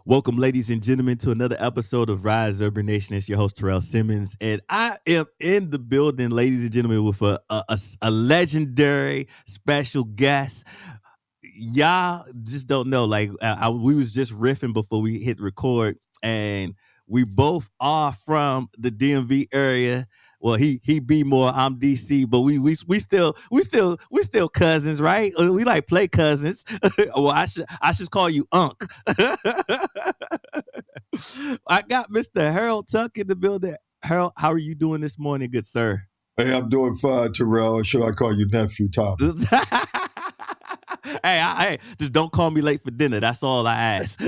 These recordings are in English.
Welcome, ladies and gentlemen, to another episode of Rise Urban Nation. It's your host, Taryell Simmons, and I am in the building, ladies and gentlemen, with a legendary special guest. Y'all just don't know. Like, we was just riffing before we hit record, and we both are from the DMV area. Well, he be more, I'm DC, but we still cousins, right? We like play cousins. Well, I should call you Unc. I got Mr. Harold Tuck in the building. Harold, how are you doing this morning, good sir? Hey, I'm doing fine, Terrell. Or should I call you Nephew Tommy? Hey, just don't call me late for dinner. That's all I ask.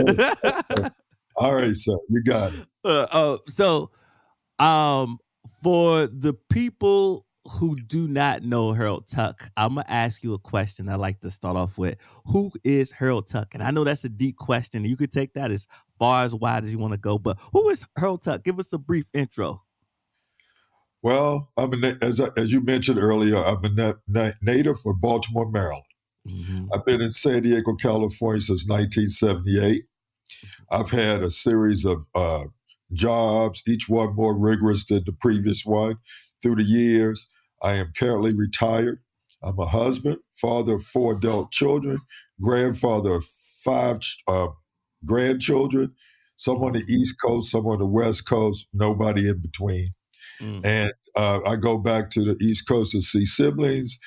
All right, sir. You got it. So, for the people who do not know Harold Tuck, I'm gonna ask you a question. I like to start off with: who is Harold Tuck? And I know that's a deep question. You could take that as far as wide as you want to go. But who is Harold Tuck? Give us a brief intro. Well, as you mentioned earlier, I'm a native of Baltimore, Maryland. Mm-hmm. I've been in San Diego, California since 1978. I've had a series of jobs, each one more rigorous than the previous one. Through the years, I am currently retired. I'm a husband, father of 4 adult children, grandfather of 5 grandchildren, some on the East Coast, some on the West Coast, nobody in between. And I go back to the East Coast to see siblings,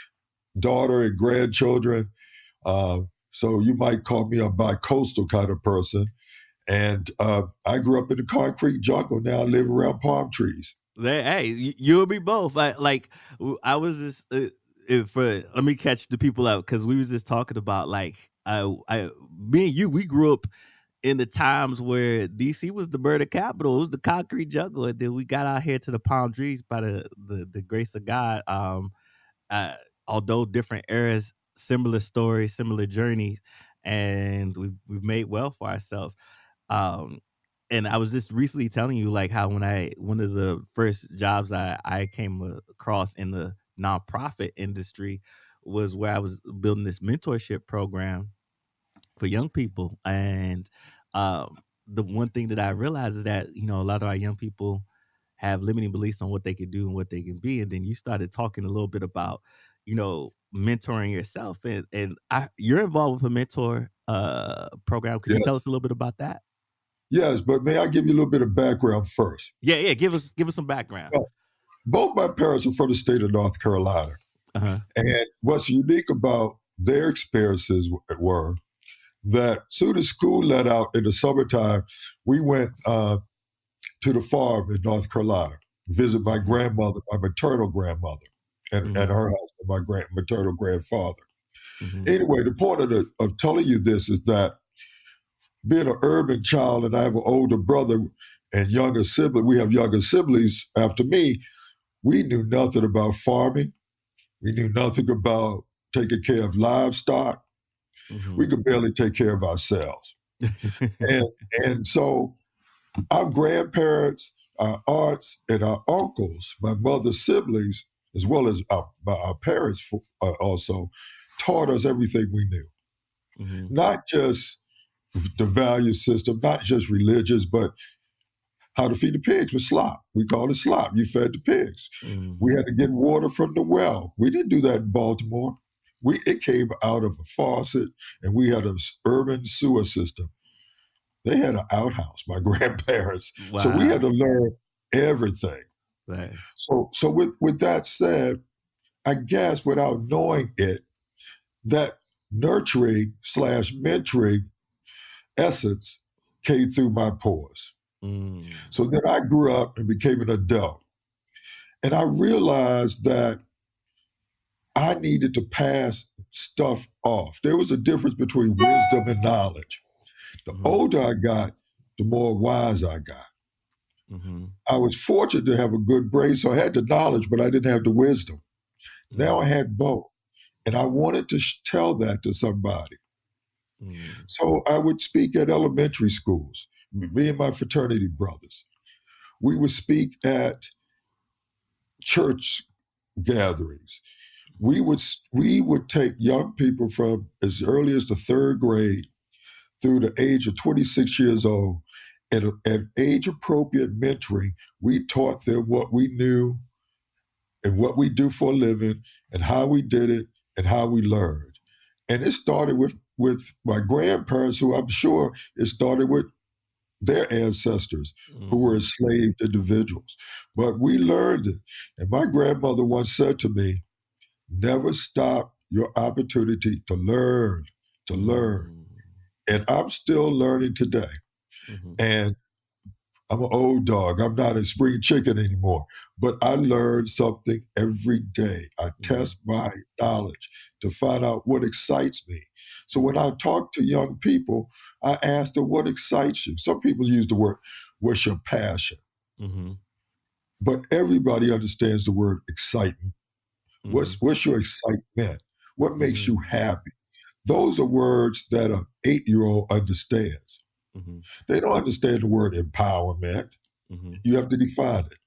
daughter, and grandchildren. So you might call me a bi-coastal kind of person. And I grew up in the concrete jungle. Now I live around palm trees. Hey, you and me both. I was just let me catch the people out because we was just talking about me and you. We grew up in the times where DC was the murder capital. It was the concrete jungle, and then we got out here to the palm trees by the grace of God. Although different eras, similar stories, similar journeys, and we've made well for ourselves. And I was just recently telling you like how one of the first jobs I came across in the nonprofit industry was where I was building this mentorship program for young people. And the one thing that I realized is that, a lot of our young people have limiting beliefs on what they can do and what they can be. And then you started talking a little bit about, mentoring yourself. And you're involved with a mentor program. Could you Yeah. tell us a little bit about that? Yes, but may I give you a little bit of background first? Yeah. Give us some background. Well, both my parents are from the state of North Carolina. Uh-huh. And what's unique about their experiences were that soon as school let out in the summertime, we went to the farm in North Carolina, visit my grandmother, my maternal grandmother, and her husband, my maternal grandfather. Anyway, the point of telling you this is that being an urban child, and I have an older brother and younger sibling, we have younger siblings after me, we knew nothing about farming. We knew nothing about taking care of livestock. We could barely take care of ourselves. and so our grandparents, our aunts, and our uncles, my mother's siblings, as well as our parents also, taught us everything we knew. Not just the value system, not just religious, but how to feed the pigs with slop. We call it slop. You fed the pigs. We had to get water from the well. We didn't do that in Baltimore. It came out of a faucet, and we had an urban sewer system. They had an outhouse, my grandparents. Wow. So we had to learn everything. Right. So with that said, I guess without knowing it, that nurturing / mentoring essence came through my pores. So then I grew up and became an adult. And I realized that I needed to pass stuff off. There was a difference between wisdom and knowledge. The older I got, the more wise I got. I was fortunate to have a good brain, so I had the knowledge, but I didn't have the wisdom. Now I had both. And I wanted to tell that to somebody. So I would speak at elementary schools, me and my fraternity brothers. We would speak at church gatherings. We would take young people from as early as the 3rd grade through the age of 26 years old. At age-appropriate mentoring, we taught them what we knew and what we do for a living and how we did it and how we learned. And it started with my grandparents, who I'm sure it started with their ancestors who were enslaved individuals. But we learned it. And my grandmother once said to me, never stop your opportunity to learn, to learn. And I'm still learning today. And I'm an old dog. I'm not a spring chicken anymore. But I learn something every day. I test my knowledge to find out what excites me. So when I talk to young people, I ask them, what excites you? Some people use the word, what's your passion? But everybody understands the word excitement. What's your excitement? What makes you happy? Those are words that an 8-year-old understands. They don't understand the word empowerment. You have to define it.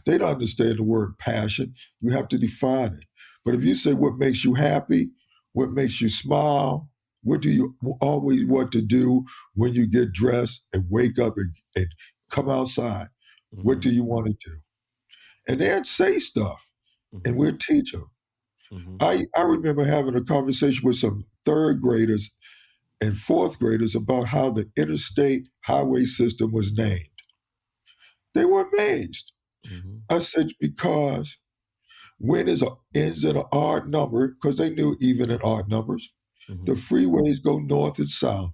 They don't understand the word passion. You have to define it. But if you say what makes you happy, what makes you smile, what do you always want to do when you get dressed and wake up and come outside? What do you want to do? And they'd say stuff, and we'd teach them. I remember having a conversation with some third graders and fourth graders about how the interstate highway system was named. They were amazed. I said, because when is ends in an odd number, because they knew even in odd numbers, the freeways go north and south.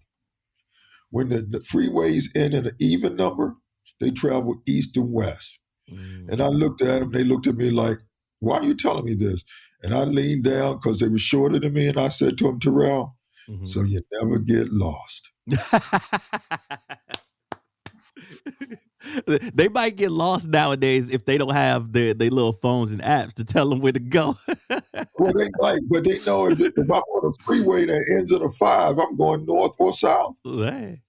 When the freeways end in an even number, they travel east and west. And I looked at them, they looked at me like, why are you telling me this? And I leaned down because they were shorter than me, and I said to them, Taryell, so you never get lost. They might get lost nowadays if they don't have their little phones and apps to tell them where to go. Well, they might, but they know if I'm on a freeway that ends in a 5, I'm going north or south. Hey.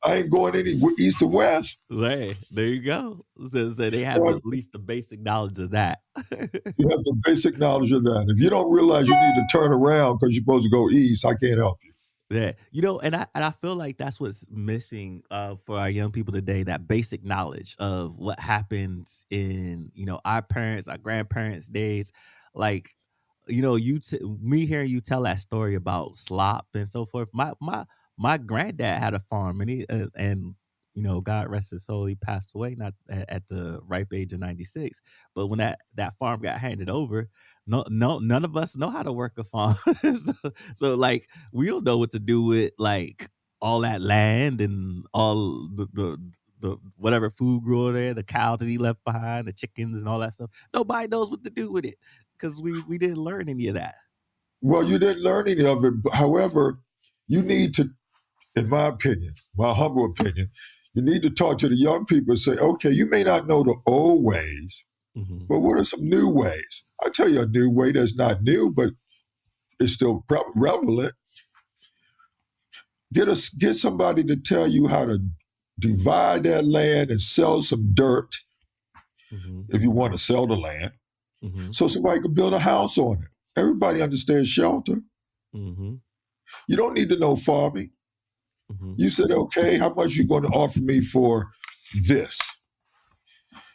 I ain't going any east or west. There you go. So they have So at least the basic knowledge of that. you have the basic knowledge of that. If you don't realize you need to turn around because you're supposed to go east, I can't help you. Yeah, and I feel like that's what's missing for our young people today, that basic knowledge of what happens in our parents, our grandparents' days. Like, me hearing you tell that story about slop and so forth. My granddad had a farm, and God rest his soul, he passed away not at the ripe age of 96. But when that farm got handed over, none of us know how to work a farm. so like we don't know what to do with like all that land and all the whatever food grew there, the cow that he left behind, the chickens and all that stuff. Nobody knows what to do with it because we didn't learn any of that. Well, you didn't learn any of it. However, you need to, in my opinion, my humble opinion, you need to talk to the young people and say, okay, you may not know the old ways, but what are some new ways? I'll tell you a new way that's not new, but it's still relevant. Get somebody to tell you how to divide that land and sell some dirt if you want to sell the land, so somebody could build a house on it. Everybody understands shelter. You don't need to know farming. You said, okay, how much are you going to offer me for this?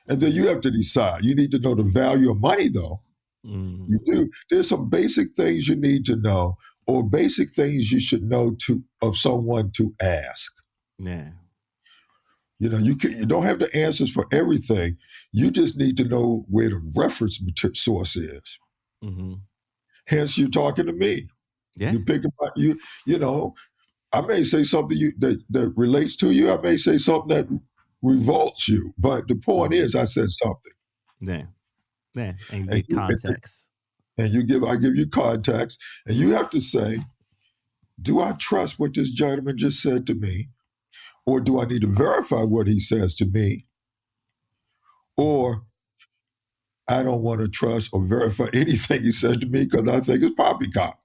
And then you have to decide. You need to know the value of money, though. You do. There's some basic things you need to know, or basic things you should know of someone to ask. Yeah. You don't have the answers for everything. You just need to know where the reference source is. Hence, you're talking to me. Yeah. You pick up you. I may say something that relates to you. I may say something that revolts you. But the point is, I said something. Yeah. And you get context. And I give you context, and you have to say, do I trust what this gentleman just said to me? Or do I need to verify what he says to me? Or I don't want to trust or verify anything he said to me because I think it's poppycock.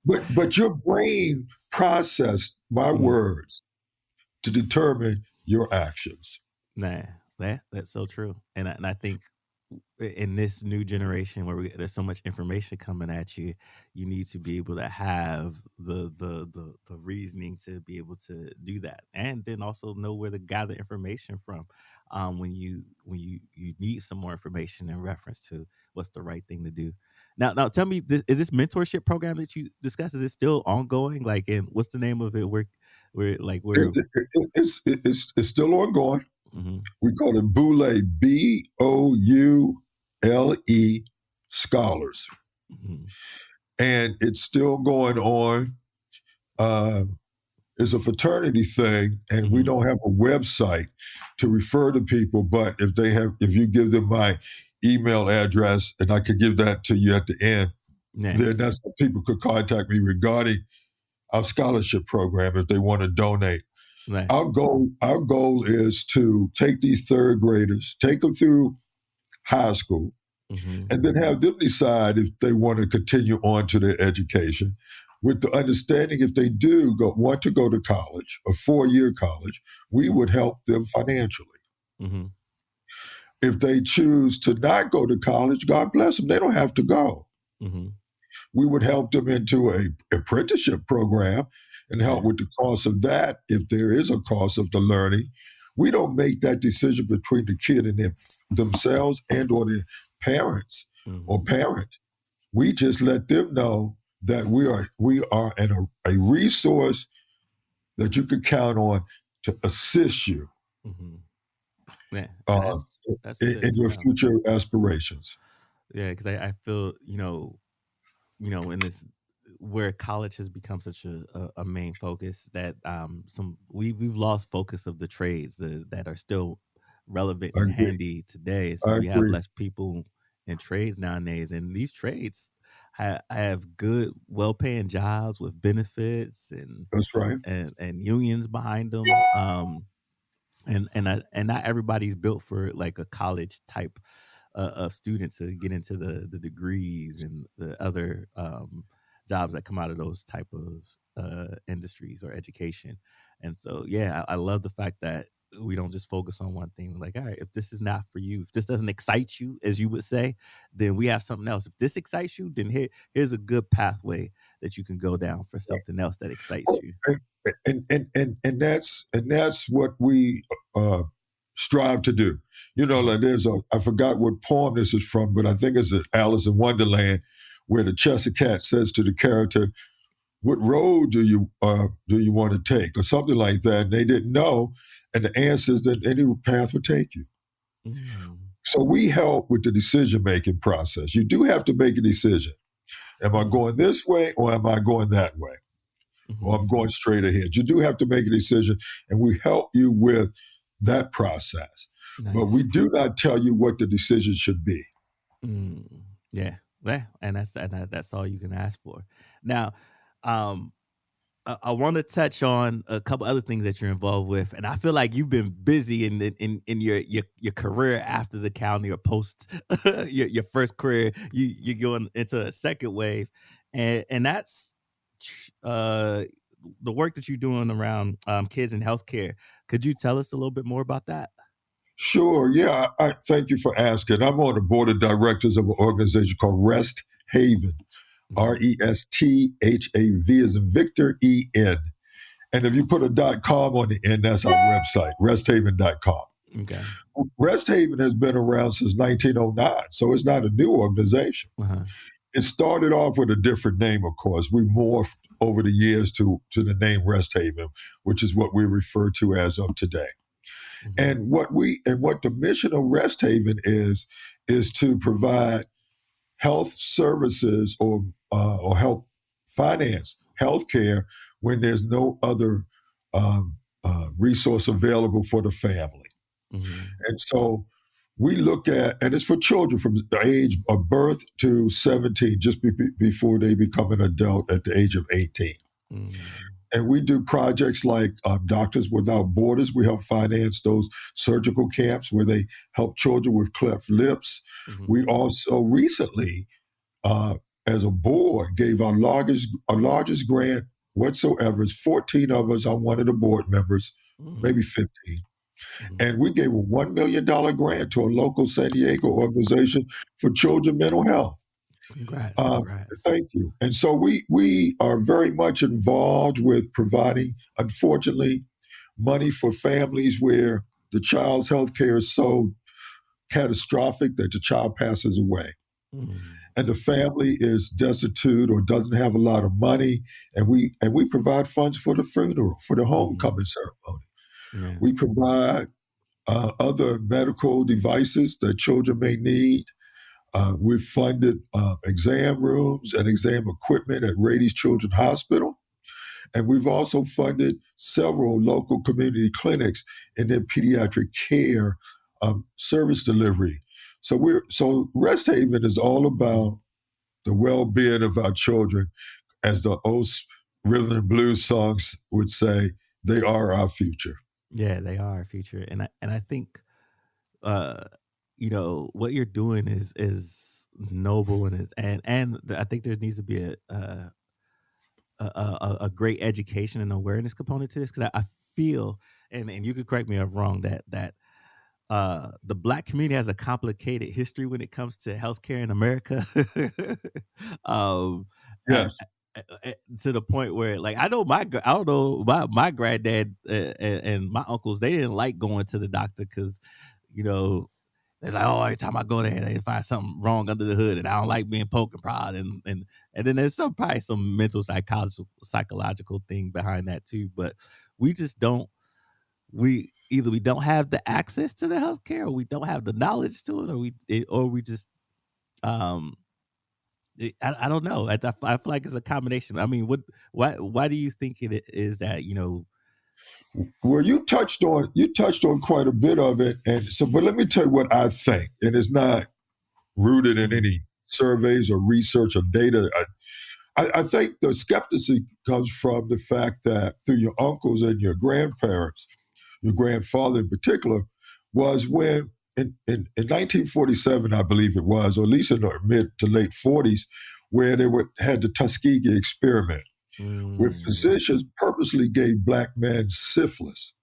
But your brain processed my words to determine your actions. Nah, that's so true. And I think in this new generation where there's so much information coming at you, you need to be able to have the reasoning to be able to do that, and then also know where to gather information from, when you need some more information in reference to what's the right thing to do. Now, tell me, is this mentorship program that you discussed, is it still ongoing? Like, and what's the name of it? Where like where? It's still ongoing. Mm-hmm, We call it Boule, Boule Scholars, mm-hmm, and it's still going on. Uh, it's a fraternity thing, and we mm-hmm. don't have a website to refer to people. But if you give them my email address, and I could give that to you at the end, Yeah, then that's how people could contact me regarding our scholarship program if they want to donate. yeah. Our goal is to take these third graders, take them through high school, Mm-hmm, and then have them decide if they want to continue on to their education, with the understanding if they do want to go to college, a 4-year college, we would help them financially. mm-hmm, If they choose to not go to college, God bless them, they don't have to go. mm-hmm. We would help them into a apprenticeship program and help Yeah. with the cost of that if there is a cost of the learning. We don't make that decision between the kid and themselves and or their parents or Mhm, parent. We just let them know that we are a resource that you can count on to assist you mhm. Yeah, and uh, that's good in to your know. future aspirations. Yeah, because I feel, in this, where college has become such a main focus, that we've lost focus of the trades that are still relevant I and agree. handy today. So I we have agree. less people in trades nowadays, and these trades have good, well-paying jobs with benefits and That's right. and unions behind them. And not everybody's built for like a college type of student to get into the degrees and the other jobs that come out of those type of industries or education. And so, yeah, I love the fact that we don't just focus on one thing. Like, all right, if this is not for you, if this doesn't excite you, as you would say, then we have something else. If this excites you, then here's a good pathway that you can go down for something else that excites Oh, you. and that's what we uh, strive to do. Mhm. Like I forgot what poem this is from, but I think it's Alice in Wonderland, where the Cheshire Cat says to the character, "What road do you want to take?" or something like that. And they didn't know, and the answer is that any path would take you. Mm, So we help with the decision making process. You do have to make a decision. Am I mhm, going this way or am I going that way? Or I'm mhm. going straight ahead. You do have to make a decision, and we help you with that process. But we Nice. do not tell you what the decision should be. Mm, yeah, yeah, and that's all you can ask for. Now, um, I want to touch on a couple other things that you're involved with, and I feel like you've been busy in your career after the county or post your first career. You're going into a second wave, and that's uh the work that you're doing around kids in healthcare. Could you tell us a little bit more about that? Sure, yeah, I thank you for asking. I'm on the board of directors of an organization called Rest Haven, Hmm. RESTHAV is in Victor EN. And if you put a .com on the end, that's our website, resthaven.com. Okay. Rest Haven has been around since 1909, so it's not a new organization. Uh-huh. It started off with a different name, of course. We morphed over the years to the name Rest Haven, which is what we refer to as of today. Hmm. And what the mission of Rest Haven is to provide health services or help finance healthcare when there's no other resource available for the family. Hmm. And so we look at, and it's for children from the age of birth to 17, just before they become an adult at the age of 18. Hmm. And we do projects like Doctors Without Borders. We help finance those surgical camps where they help children with cleft lips. Hmm. We also recently, uh, as a board, gave our largest grant whatsoever. It's 14 of us. I'm one of the board members, Hmm. maybe 15. Mhm. And we gave a $1 million grant to a local San Diego organization for children mental health. Congrats, Uh, congrats. Thank you. And so we are very much involved with providing, unfortunately, money for families where the child's health care is so catastrophic that the child passes away. Mm, And the family is destitute or doesn't have a lot of money. And we provide funds for the funeral, for the mhm. homecoming ceremony. Yeah. We provide other medical devices that children may need. We've funded exam rooms and exam equipment at Rady's Children's Hospital. And we've also funded several local community clinics in their pediatric care service delivery. So Rest Haven is all about the well-being of our children, as the old rhythm and blues songs would say. They are our future. Yeah, they are our future. And I think uh what you're doing is noble, and I think there needs to be a great education and awareness component to this, because I feel, and you could correct me if I'm wrong, that the black community has a complicated history when it comes to healthcare in America. um, uh, Yes. to the point where, like, I don't know my granddad and my uncles, they didn't like going to the doctor because, you know, it's like, oh, every time I go there, they find something wrong under the hood, and I don't like being poked and prod, and then there's probably some mental psychological thing behind that too. But we just don't we don't have the access to the healthcare, or we don't have the knowledge to it, or we just um I don't know. I feel like it's a combination. I mean, why do you think it is that, Well, you touched on quite a bit of it, and so, but let me tell you what I think, and it's not rooted in mm, any surveys or research or data. I think the skepticism comes from the fact that through your uncles and your grandparents, your grandfather in particular, was when in 1947, I believe it was, or at least in the mid to late 40s, where had the Tuskegee experiment, where mm, physicians purposely gave black men syphilis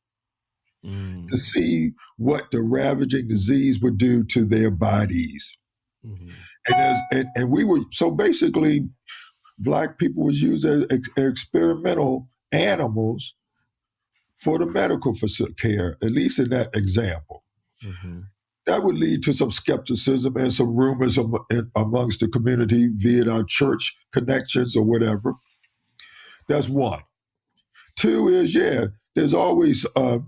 to mm, see what the ravaging disease would do to their bodies. mhm, And we were, so basically, black people was used as experimental animals for the medical care, at least in that example. mhm, That would lead to some skepticism and some rumors amongst the community via our church connections or whatever. That's one. Two is, yeah, there's always uh,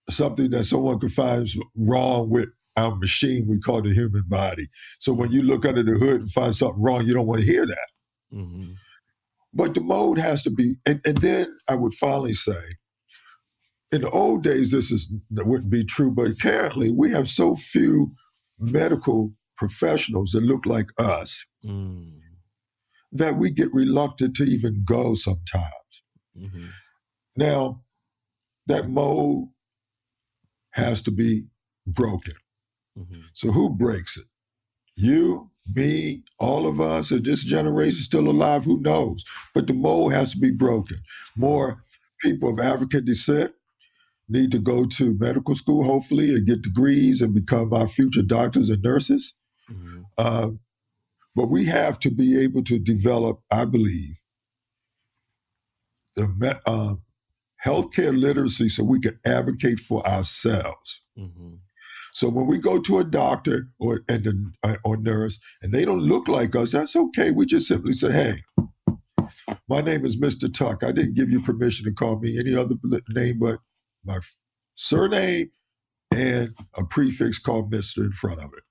something that someone could find wrong with our machine we call the human body. So when mhm, you look under the hood and find something wrong, you don't want to hear that. mhm, But the mode has to be, and then I would finally say, in the old days, that wouldn't be true, but currently we have so few medical professionals that look like us mm, that we get reluctant to even go sometimes. mhm, Now, that mold has to be broken. mhm, So who breaks it? You, me, all of us, or this generation still alive, who knows? But the mold has to be broken. mhm, More people of African descent need to go to medical school, hopefully, and get degrees and become our future doctors and nurses. mhm, Uh, but we have to be able to develop, I believe, the healthcare literacy so we can advocate for ourselves. mhm, So when we go to a doctor or nurse and they don't look like us, that's okay. We just simply say, "Hey, my name is Mr. Tuck. I didn't give you permission to call me any other name but my surname and a prefix called Mr. in front of it.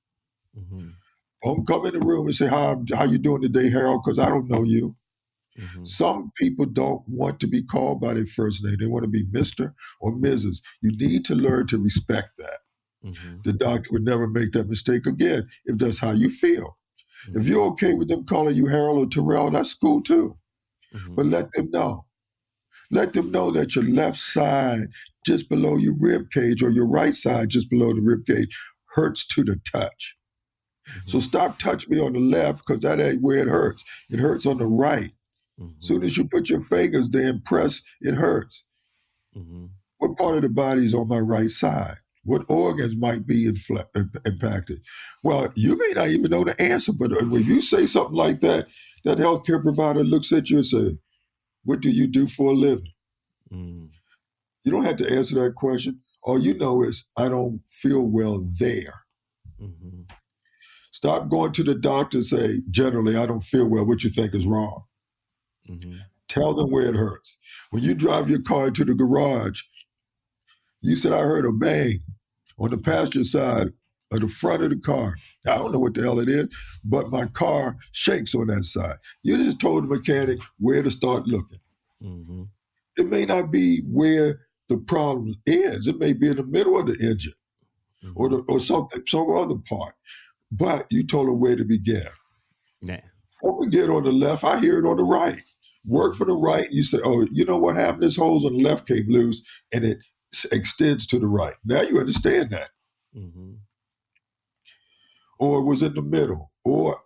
mhm, Don't come in the room and say, how you doing today, Harold? Because I don't know you." mhm, Some people don't want to be called by their first name. They want to be Mr. or Mrs. You need to learn to respect that. mhm, The doctor would never make that mistake again if that's how you feel. If mhm, you're okay with them calling you Harold or Taryell, that's cool too. But mhm, let them know. Let them know that your left side, just below your rib cage, or your right side, just below the rib cage, hurts to the touch. So mhm, stop touching me on the left because that ain't where it hurts. It hurts on the right. Soon mhm, as you put your fingers there and press, it hurts. mhm. What part of the body is on my right side? What organs might be impacted? Well, you may not even know the answer, but if you say something like that, that healthcare provider looks at you and says, what do you do for a living? Mm. You don't have to answer that question. All you know is, I don't feel well there. Mm-hmm. Stop going to the doctor and say, generally, I don't feel well. What you think is wrong? Mm-hmm. Tell them where it hurts. When you drive your car into the garage, you said, I heard a bang on the passenger side of the front of the car. I don't know what the hell it is, but my car shakes on that side. You just told the mechanic where to start looking. Mm-hmm. It may not be where the problem is. It may be in the middle of the engine Mm-hmm. or something, some other part. But you told her where to begin. Yeah. Don't begin on the left. I hear it on the right. Work Mm-hmm. for the right. You say, oh, you know what happened? This hose on the left came loose and it extends to the right. Now you understand that. Mm-hmm. Or it was in the middle. Or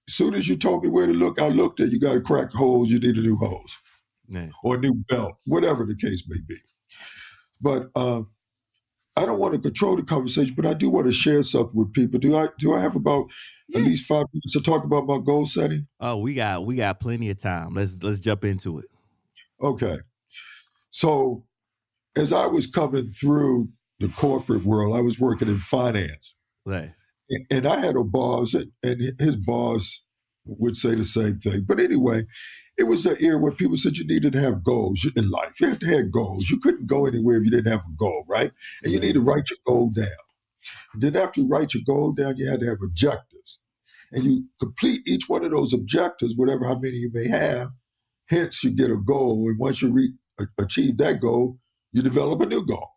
as soon as you told me where to look, I looked at you got a cracked hose, you need a new hose Yeah. or a new belt, whatever the case may be. But I don't want to control the conversation, but I do want to share something with people. Do I have about at Yeah. least 5 minutes to talk about my goal setting? Oh, we got plenty of time. Let's jump into it. Okay. So as I was coming through the corporate world, I was working in finance. Yeah. And I had a boss, and his boss would say the same thing. But anyway, it was an era where people said you needed to have goals in life. You had to have goals. You couldn't go anywhere if you didn't have a goal, right? And you need to write your goal down. Then after you write your goal down, you had to have objectives. And you complete each one of those objectives, whatever how many you may have. Hence, you get a goal. And once you achieve that goal, you develop a new goal.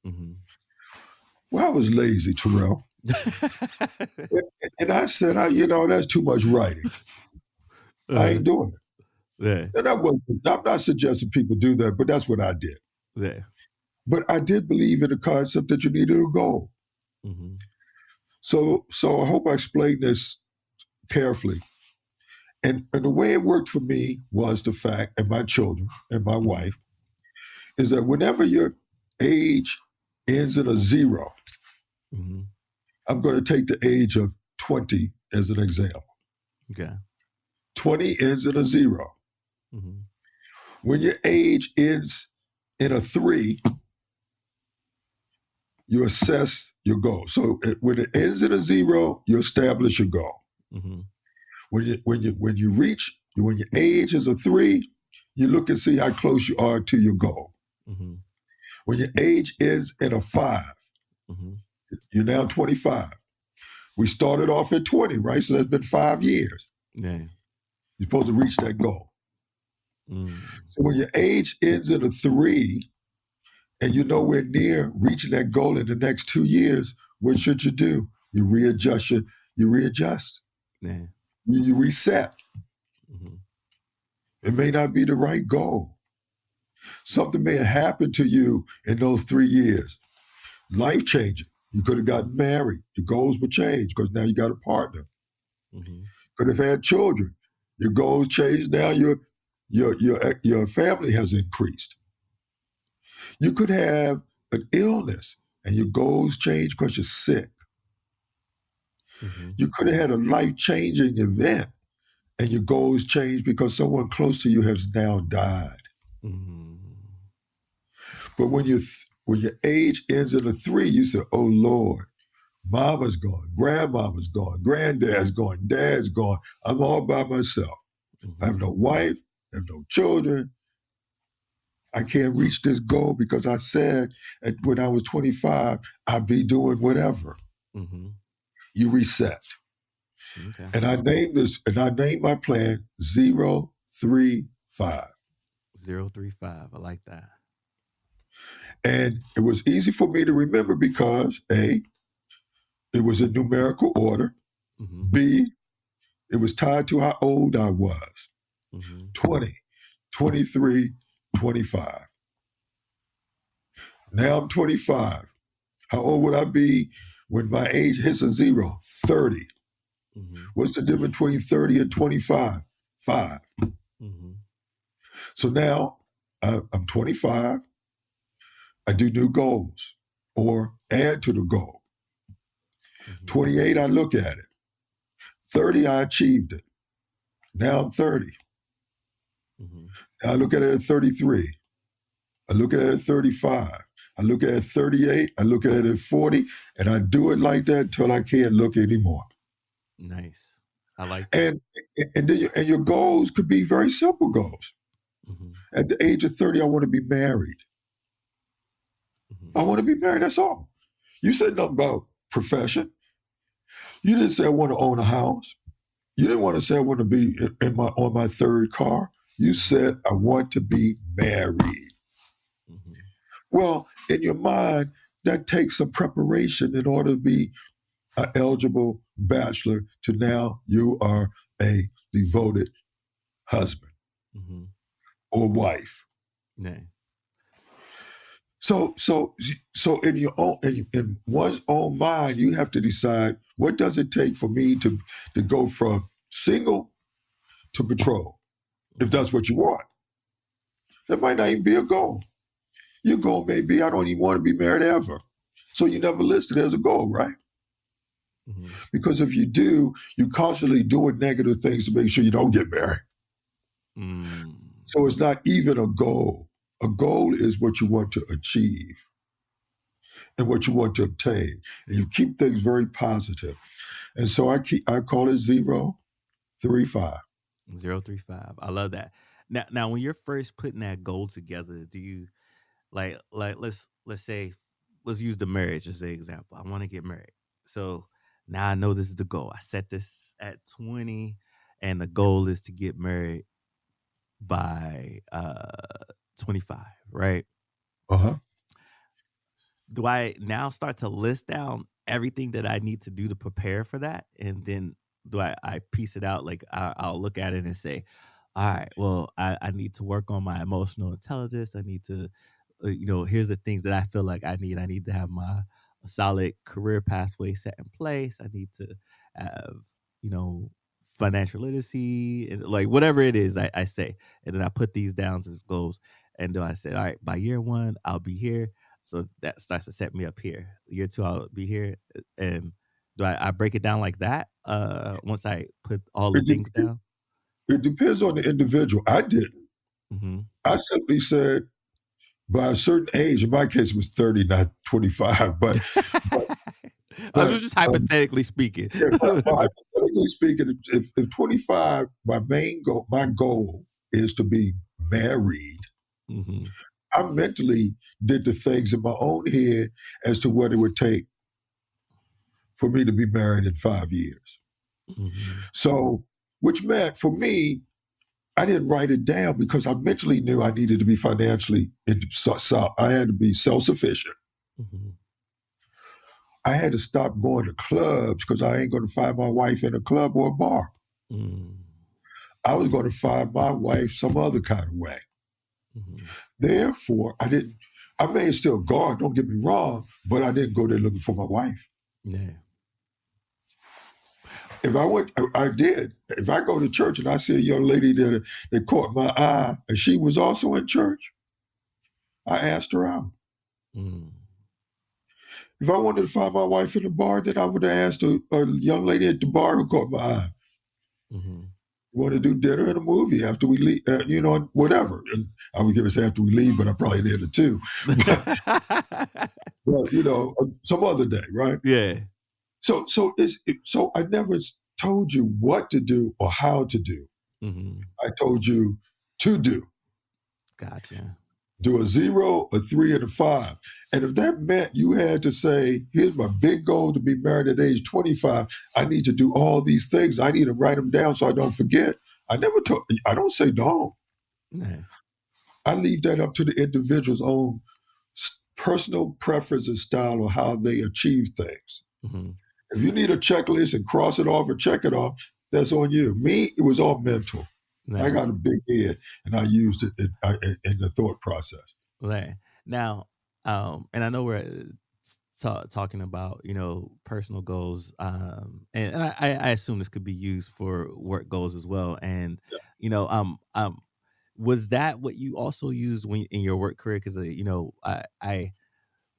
Mm-hmm. Well, I was lazy, Taryell. And I said, that's too much writing. I ain't doing it. Yeah. And I'm not suggesting people do that, but that's what I did. Yeah. But I did believe in the concept that you needed a goal. Mm-hmm. So I hope I explained this carefully. And the way it worked for me was the fact, and my children and my wife, is that whenever your age ends in a zero, Mm-hmm. I'm going to take the age of 20 as an example. Okay. 20 ends in a zero. Mm-hmm. When your age ends in a 3, you assess your goal. So when it ends in a 0, you establish your goal. Mm-hmm. When your age is a 3, you look and see how close you are to your goal. Mm-hmm. When your age ends in a 5, Mm-hmm. you're now 25. We started off at 20, right? So that's been 5 years. Yeah. You're supposed to reach that goal. Mm. So when your age ends in a 3 and you're nowhere near reaching that goal in the next 2 years, what should you do? You readjust. Yeah. You reset. Mm-hmm. It may not be the right goal. Something may have happened to you in those 3 years. Life changing. You could have gotten married. Your goals were changed because now you got a partner. Mm-hmm. Could have had children. Your goals changed. Now your family has increased. You could have an illness and your goals change because you're sick. Mm-hmm. You could have had a life-changing event and your goals change because someone close to you has now died. Mm-hmm. But when your age ends in a 3, you say, oh Lord, mama's gone, grandmama's gone, granddad's gone, dad's gone. I'm all by myself. I have no wife, I have no children. I can't reach this goal because I said when I was 25, I'd be doing whatever. Mm-hmm. You reset. Okay. And I named my plan 035. 035. I like that. And it was easy for me to remember because A, it was in numerical order. Mm-hmm. B, it was tied to how old I was. Mm-hmm. 20, 23, 25. Now I'm 25. How old would I be when my age hits a 0? 30. Mm-hmm. What's the difference between 30 and 25? 5. Mm-hmm. So now I'm 25. I do new goals or add to the goal. Mm-hmm. 28, I look at it. 30, I achieved it. Now I'm 30. Mm-hmm. I look at it at 33. I look at it at 35. I look at it at 38. I look at it at 40. And I do it like that until I can't look anymore. Nice. I like that. And and your goals could be very simple goals. Mm-hmm. At the age of 30, I want to be married. Mm-hmm. I want to be married. That's all. You said nothing about profession. You didn't say I want to own a house. You didn't want to say I want to be in my on my third car. You Mm-hmm. said I want to be married. Mm-hmm. Well, in your mind, that takes some preparation in order to be an eligible bachelor to now you are a devoted husband Mm-hmm. or wife. Yeah. So in your own in one's own mind, you have to decide what does it take for me to go from single to patrol, if Mm-hmm. that's what you want. That might not even be a goal. Your goal may be I don't even want to be married ever. So you never list it as a goal, right? Mm-hmm. Because if you do, you constantly doing negative things to make sure you don't get married. Mm. So it's not even a goal. A goal is what you want to achieve and what you want to obtain. And you keep things very positive. And so I call it 035. 035. I love that. Now, when you're first putting that goal together, do you like let's say let's use the marriage as an example. I want to get married. So now I know this is the goal. I set this at 20 and the goal is to get married by 25, right? Uh-huh. Do I now start to list down everything that I need to do to prepare for that? And then I piece it out? Like I'll look at it and say, all right, well, I need to work on my emotional intelligence. I need to, here's the things that I feel like I need. I need to have my a solid career pathway set in place. I need to have, financial literacy and like whatever it is I say. And then I put these down as goals. And then I said, all right, by year one, I'll be here. So that starts to set me up here. Year two, I'll be here. And do I break it down like that? Once I put all the It, things de- down? it depends on the individual. I didn't. Mm-hmm. I simply said by a certain age, in my case it was 30, not 25, but I but was just hypothetically speaking. yeah, but hypothetically speaking, if 25, my goal is to be married. Mm-hmm. I mentally did the things in my own head as to what it would take for me to be married in 5 years. Mm-hmm. So, which meant for me, I didn't write it down because I mentally knew I needed to be financially, so I had to be self sufficient. Mm-hmm. I had to stop going to clubs because I ain't going to find my wife in a club or a bar. Mm-hmm. I was going to find my wife some other kind of way. Mm-hmm. Therefore, I may have still gone, don't get me wrong, but I didn't go there looking for my wife. Yeah. If I went, I did. If I go to church and I see a young lady that caught my eye and she was also in church, I asked her out. Mm-hmm. If I wanted to find my wife in the bar, then I would have asked a young lady at the bar who caught my eye. Mm-hmm. Want to do dinner and a movie after we leave, whatever. And I would give us after we leave, but I probably did it too. But some other day, right? Yeah. So I never told you what to do or how to do. Mm-hmm. I told you to do. Gotcha. Do a 0, a 3, and a 5. And if that meant you had to say, here's my big goal to be married at age 25, I need to do all these things. I need to write them down so I don't forget. I don't say don't. Yeah. I leave that up to the individual's own personal preference and style of how they achieve things. Mm-hmm. If you need a checklist and cross it off or check it off, that's on you. Me, it was all mental. I Yeah. got a big head and I used it in the thought process. Right. Now, and I know we're talking about personal goals, and I assume this could be used for work goals as well. And Yeah. you know, um, um, Was that what you also used when in your work career? Because I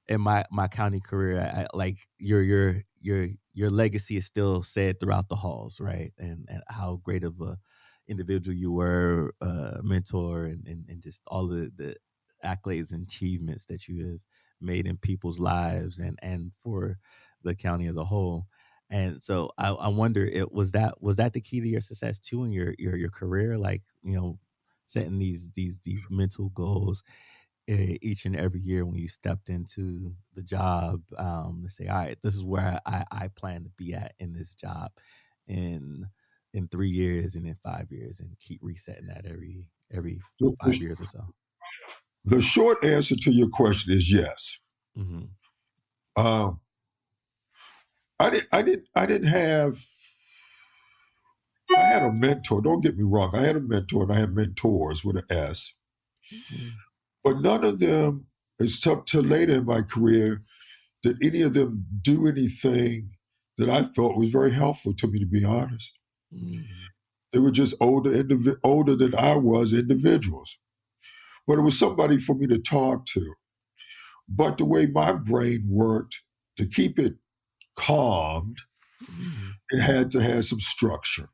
in my county career, I like your legacy is still said throughout the halls, right? And how great of a individual you were, mentor, and just all the accolades and achievements that you have made in people's lives and for the county as a whole. And so I wonder, it was that the key to your success too in your career, like setting these mental goals each and every year when you stepped into the job, to say, all right, this is where I plan to be at in this job in 3 years and in 5 years, and keep resetting that every The, 5 years or so. the short answer to your question is yes. Mm-hmm. Um, I didn't have. I had a mentor. Don't get me wrong. I had a mentor, and I had mentors with an S. Mm-hmm. But none of them, it's up to later in my career, did any of them do anything that I thought was very helpful to me, to be honest. Mm-hmm. They were just older than I was individuals. But it was somebody for me to talk to. But the way my brain worked, to keep it calmed, it had to have some structure.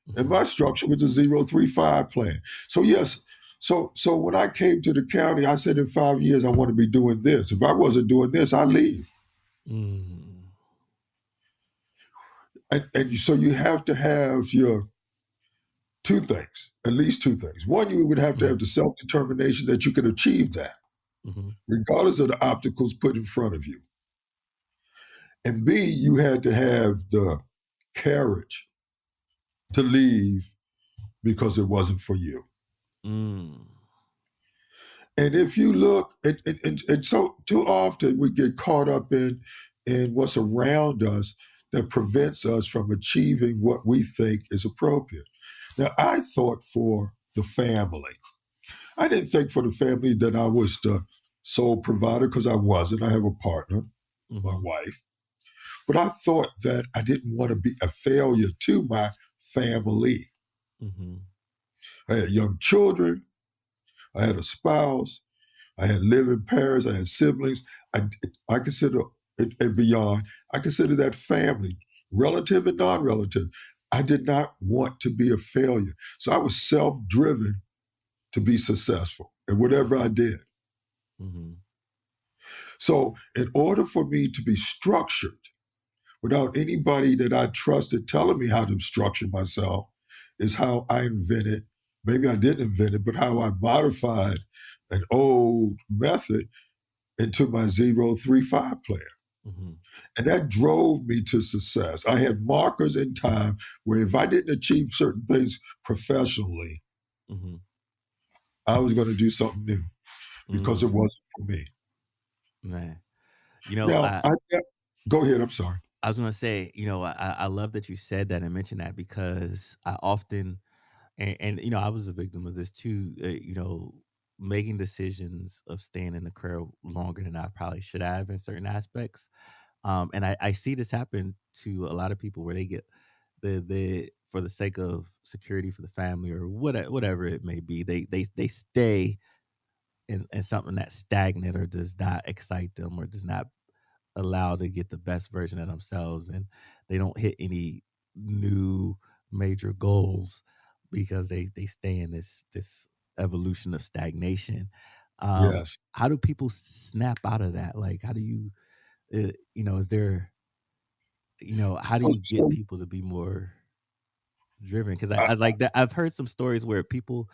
And Mm-hmm. my structure was a 035 plan. So yes, so when I came to the county, I said in 5 years I want to be doing this. If I wasn't doing this, I leave. Mm-hmm. And so you have to have your two things, at least two things. One, you would have to have the self-determination that you can achieve that, Mm-hmm. regardless of the obstacles put in front of you. And B, you had to have the courage to leave because it wasn't for you. Mm-hmm. And if you look, and so too often we get caught up in what's around us that prevents us from achieving what we think is appropriate. Now, I thought for the family. I didn't think for the family that I was the sole provider, because I wasn't. I have a partner, my Mm-hmm. wife. But I thought that I didn't want to be a failure to my family. Mm-hmm. I had young children. I had a spouse. I had living parents. I had siblings. I consider it, and beyond, I consider that family, relative and non-relative. I did not want to be a failure. So I was self-driven to be successful in whatever I did. Mm-hmm. So in order for me to be structured without anybody that I trusted telling me how to structure myself, is how I invented, maybe I didn't invent it, but how I modified an old method into my 035 plan. Mm-hmm. And that drove me to success. I had markers in time where if I didn't achieve certain things professionally, Mm-hmm. I was going to do something new because it Mm. wasn't for me. Man, Now, go ahead. I'm sorry. I was gonna say, I love that you said that and mentioned that, because I often, and I was a victim of this too. Making decisions of staying in the career longer than I probably should have in certain aspects. And I see this happen to a lot of people, where they get the for the sake of security for the family, or whatever it may be, they stay in something that's stagnant, or does not excite them, or does not allow to get the best version of themselves, and they don't hit any new major goals, because they stay in this evolution of stagnation. Yes. How do people snap out of that? Like, how do you, is there, how do So, you get so people to be more driven? Because I, I, I like that. I've heard some stories where people,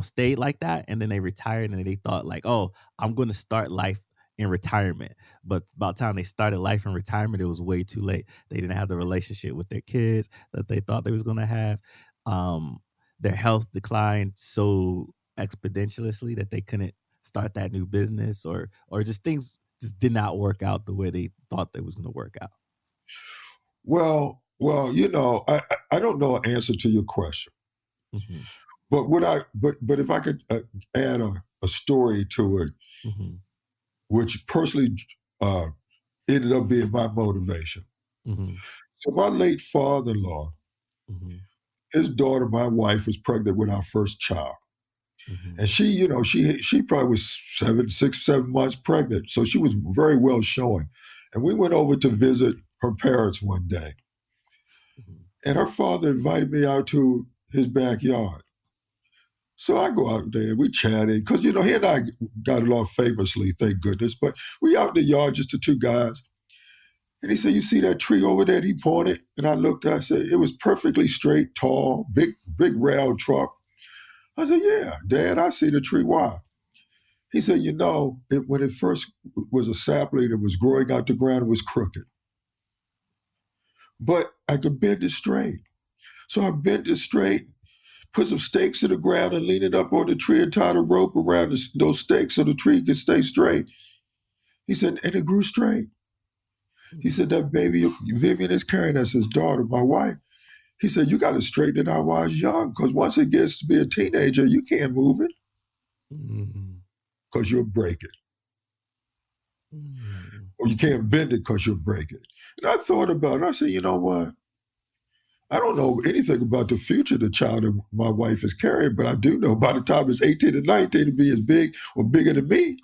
stayed like that, and then they retired, and they thought like, oh, I'm going to start life in retirement. But by the time they started life in retirement, it was way too late. They didn't have the relationship with their kids that they thought they was going to have. Um, their health declined so exponentially that they couldn't start that new business, or just things just did not work out the way they thought they was going to work out. I don't know an answer to your question, Mm-hmm. but if I could add a story to it, Mm-hmm. which personally uh, ended up being my motivation. Mm-hmm. So my late father-in-law, Mm-hmm. his daughter, my wife, was pregnant with our first child. Mm-hmm. And she, she probably was 7 6 7 months pregnant, so she was very well showing. And we went over to visit her parents one day, Mm-hmm. and her father invited me out to his backyard. So I go out there, we chatted, because he and I got along famously, thank goodness. But we out in the yard, just the two guys. And he said, "You see that tree over there?" And he pointed, and I looked. I said, "It was perfectly straight, tall, big round trunk." I said, "Yeah, Dad, I see the tree. Why?" He said, when it first was a sapling, it was growing out the ground, it was crooked. But I could bend it straight. So I bent it straight, put some stakes in the ground and leaned it up on the tree and tied a rope around those stakes so the tree could stay straight. He said, and it grew straight. He Mm-hmm. said, that baby Vivian is carrying as his daughter, my wife. He said, you got to straighten it out while it's young, because once it gets to be a teenager, you can't move it Mm-hmm. because you'll break it. Mm-hmm. Or you can't bend it because you'll break it. And I thought about it. I said, you know what? I don't know anything about the future the child that my wife is carrying, but I do know by the time it's 18 and 19 to be as big or bigger than me.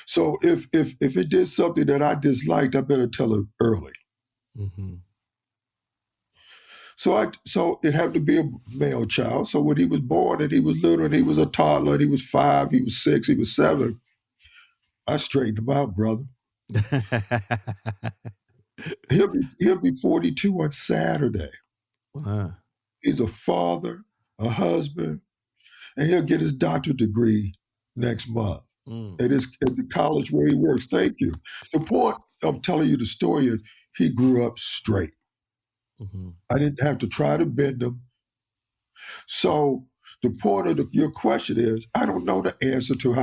So if it did something that I disliked, I better tell her early. Mm-hmm. So it had to be a male child. So when he was born and he was little and he was a toddler and he was 5, he was 6, he was 7, I straightened him out, brother. He'll be 42 on Saturday. Wow. He's a father, a husband, and he'll get his doctorate degree next month Mm. at the college where he works. Thank you. The point of telling you the story is he grew up straight. Mm-hmm. I didn't have to try to bend him. So the point of your question is, I don't know the answer to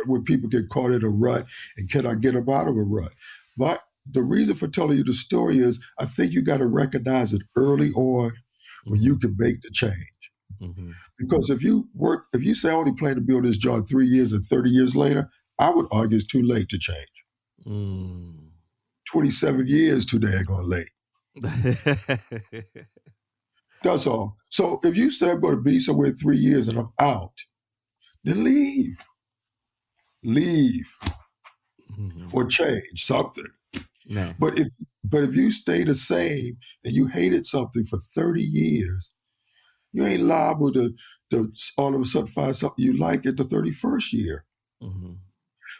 when people get caught in a rut and can I get them out of a rut. But the reason for telling you the story is I think you got to recognize it early on when Mm-hmm. you can make the change. Mm-hmm. Because if you say I only plan to build this job 3 years and 30 years later, I would argue it's too late to change. Mm. 27 years too daggone late. That's all. So if you say I'm going to be somewhere in 3 years and I'm out, then leave. Leave Mm-hmm. or change something. Nah. But if you stay the same and you hated something for 30 years, you ain't liable to all of a sudden find something you like at the 31st year. Mm-hmm.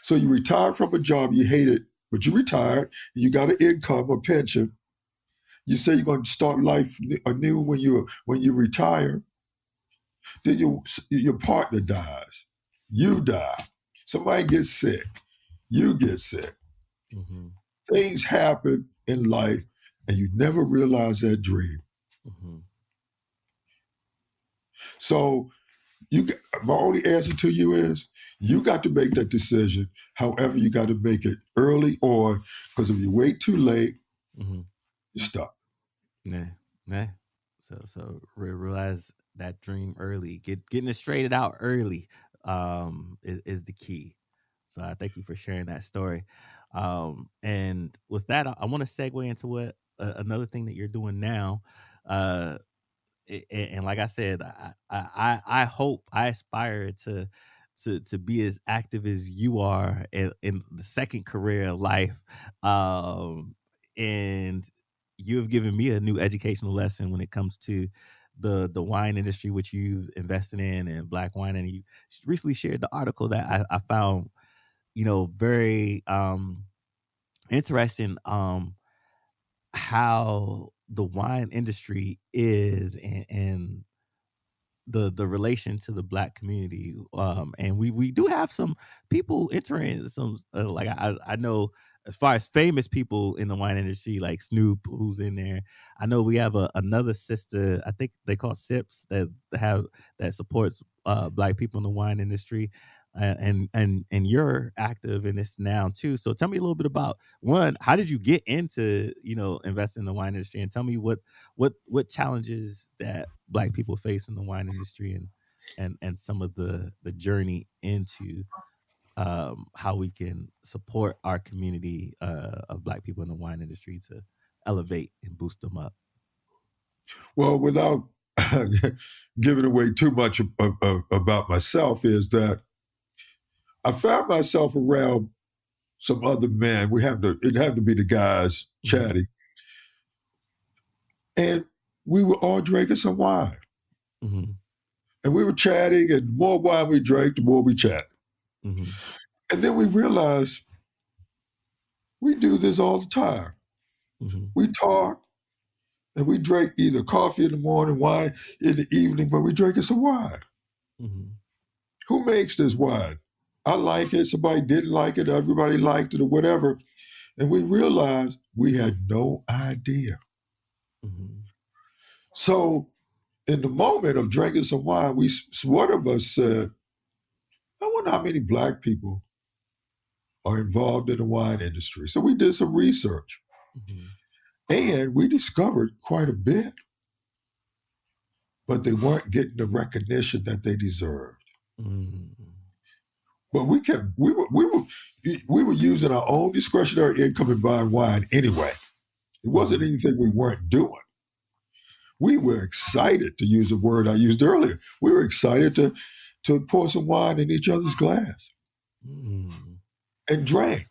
So you retired from a job you hated, but you retired, and you got an income or pension. You say you're going to start life anew when you retire. Then your partner dies, you die, somebody gets sick, you get sick. Mm-hmm. Things happen in life, and you never realize that dream. Mm-hmm. So my only answer to you is you got to make that decision. However, you got to make it early on, because if you wait too late, Mm-hmm. you're stuck. Nah. Nah. So realize that dream early. Getting it straightened out early is the key. So I thank you for sharing that story. And with that, I want to segue into what another thing that you're doing now. Uh, and like I said, I hope I aspire to be as active as you are in the second career of life. And you have given me a new educational lesson when it comes to the wine industry, which you've invested in, and black wine. And you recently shared the article that I found, very interesting. How the wine industry is, and the relation to the black community, and we do have some people entering some, like I know, as far as famous people in the wine industry, like Snoop, who's in there. I know we have another sister, I think they call Sips, that supports black people in the wine industry. And you're active in this now too, so tell me a little bit about, one, how did you get into investing in the wine industry, and tell me what challenges that black people face in the wine industry, and some of the journey into how we can support our community of black people in the wine industry to elevate and boost them up. Well, without giving away too much about myself, is that I found myself around some other men. It had to be the guys chatting, and we were all drinking some wine. Mm-hmm. And we were chatting, and the more wine we drank, the more we chatted. Mm-hmm. And then we realized we do this all the time. Mm-hmm. We talk, and we drink either coffee in the morning, wine in the evening, but we drinking some wine. Mm-hmm. Who makes this wine? I like it. Somebody didn't like it. Everybody liked it, or whatever. And we realized we had no idea. Mm-hmm. So, in the moment of drinking some wine, one of us said, I wonder how many Black people are involved in the wine industry. So we did some research, Mm-hmm. and we discovered quite a bit, but they weren't getting the recognition that they deserved. Mm-hmm. But we were using our own discretionary income and buying wine anyway. It wasn't anything we weren't doing. We were excited, to use a word I used earlier. We were excited to pour some wine in each other's glass Mm-hmm. and drank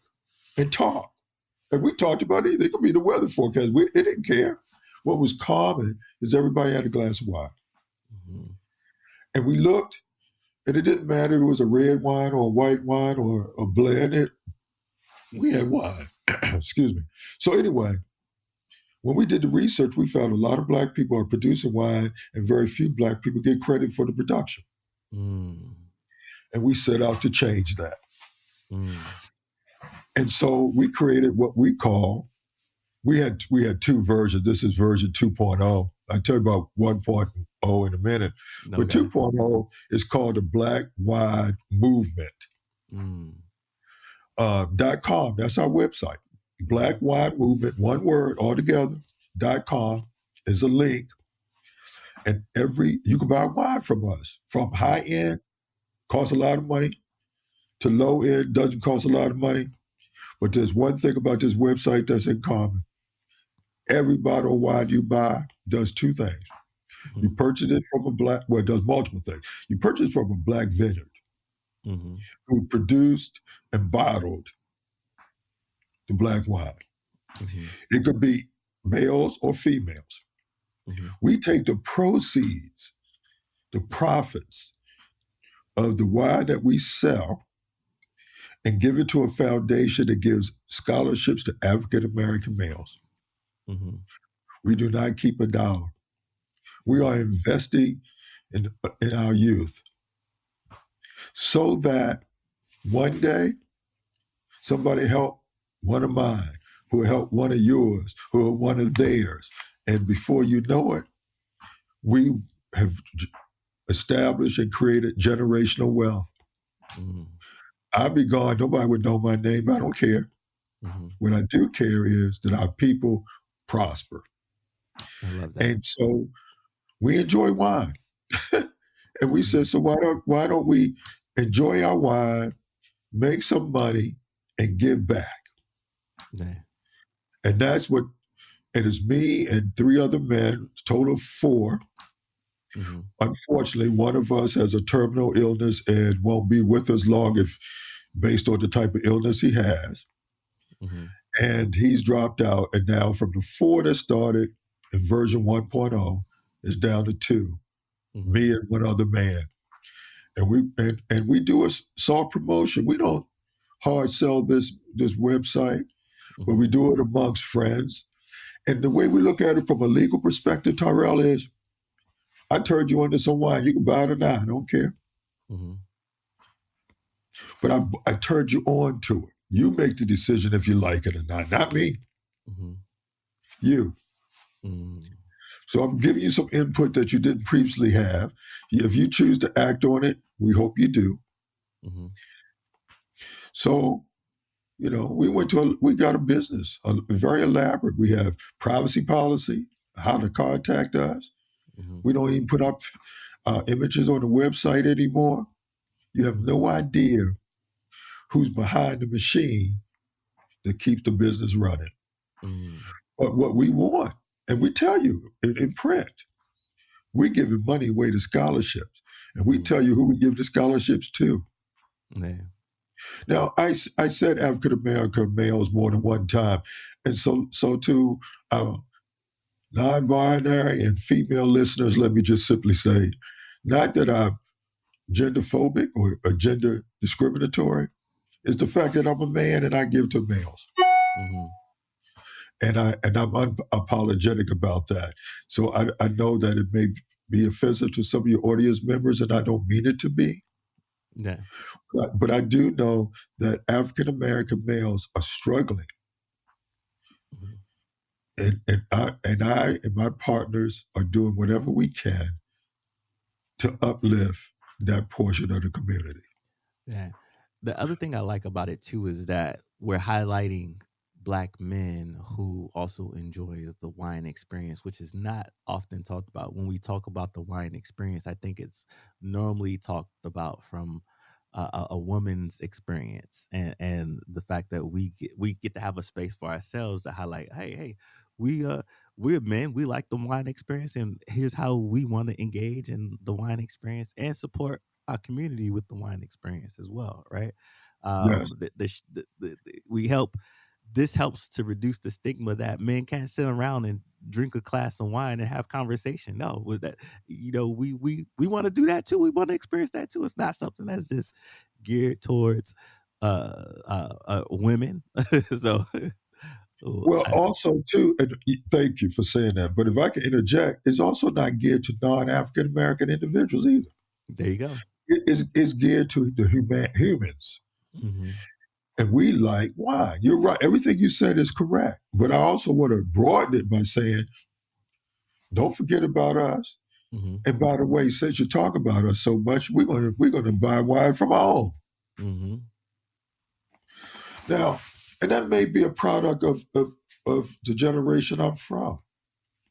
and talk. And we talked about anything. It could be the weather forecast. It didn't care. What was common is everybody had a glass of wine. Mm-hmm. And we looked, and it didn't matter if it was a red wine or a white wine or a blend. We had wine. Excuse me. So anyway, when we did the research, we found a lot of Black people are producing wine, and very few Black people get credit for the production. Mm-hmm. And we set out to change that. Mm-hmm. And so we created what we call, we had two versions. This is version 2.0. I'll tell you about 1.0 in a minute. But Okay. 2.0 is called the Black Wine Movement. Mm-hmm. .com. That's our website. Black Wine Movement, one word altogether. .com is a link, and you can buy wine from us, from high end, costs a lot of money, to low end, doesn't cost a lot of money. But there's one thing about this website that's in common. Every bottle of wine you buy does two things. Mm-hmm. You purchase it from it does multiple things. You purchase from a Black vineyard Mm-hmm. who produced and bottled the Black wine. Mm-hmm. It could be males or females. Mm-hmm. We take the proceeds, the profits of the wine that we sell, and give it to a foundation that gives scholarships to African American males. Mm-hmm. We do not keep a dollar. We are investing in our youth so that one day somebody help one of mine, who will help one of yours, who will one of theirs. And before you know it, we have established and created generational wealth. Mm-hmm. I'd be gone, nobody would know my name. I don't care. Mm-hmm. What I do care is that our people prosper. I love that. And so we enjoy wine. And we said, so why don't we enjoy our wine, make some money, and give back? Yeah. And that's what it is. Me and three other men, total of four. Mm-hmm. Unfortunately, one of us has a terminal illness and won't be with us long if based on the type of illness he has. Mm-hmm. And he's dropped out. And now from the four that started in version 1.0 is down to two, Mm-hmm. me and one other man. And we do a soft promotion. We don't hard sell this website, but we do it amongst friends. And the way we look at it from a legal perspective, Taryell, is I turned you into some wine. You can buy it or not. I don't care. Mm-hmm. But I turned you on to it. You make the decision if you like it or not me. Mm-hmm. You. Mm-hmm. So I'm giving you some input that you didn't previously have. If you choose to act on it, we hope you do. Mm-hmm. So, we got a business, very elaborate. We have privacy policy, how to contact us. Mm-hmm. We don't even put up images on the website anymore. You have no idea who's behind the machine that keeps the business running. Mm-hmm. But what we want, and we tell you in print, We're giving money away to scholarships, and we Mm, tell you who we give the scholarships to. yeah. Now, I said African American males more than one time, and so too. Non-binary and female listeners, let me just simply say, not that I'm gender phobic or gender discriminatory. It's the fact that I'm a man and I give to males, Mm-hmm. and I'm unapologetic about that. So I know that it may be offensive to some of your audience members, and I don't mean it to be. Yeah. But I do know that African American males are struggling, Mm-hmm. and my partners are doing whatever we can to uplift that portion of the community. Yeah. The other thing I like about it too is that we're highlighting black men who also enjoy the wine experience, which is not often talked about. When we talk about the wine experience, I think it's normally talked about from a woman's experience, and the fact that we get to have a space for ourselves to highlight, hey, we we're men, we like the wine experience, and here's how we want to engage in the wine experience and support our community with the wine experience as well, right? Yes. We help. This helps to reduce the stigma that men can't sit around and drink a glass of wine and have conversation. No, with that, we want to do that too. We want to experience that too. It's not something that's just geared towards women. So, Well, also too, and thank you for saying that. But if I can interject, it's also not geared to non-African American individuals either. there you go. It's geared to the humans, Hmm. and we like wine. You're right. Everything you said is correct. But I also want to broaden it by saying, don't forget about us. Hmm. And by the way, since you talk about us so much, we're gonna buy wine from our own. Hmm. Now, and that may be a product of the generation I'm from.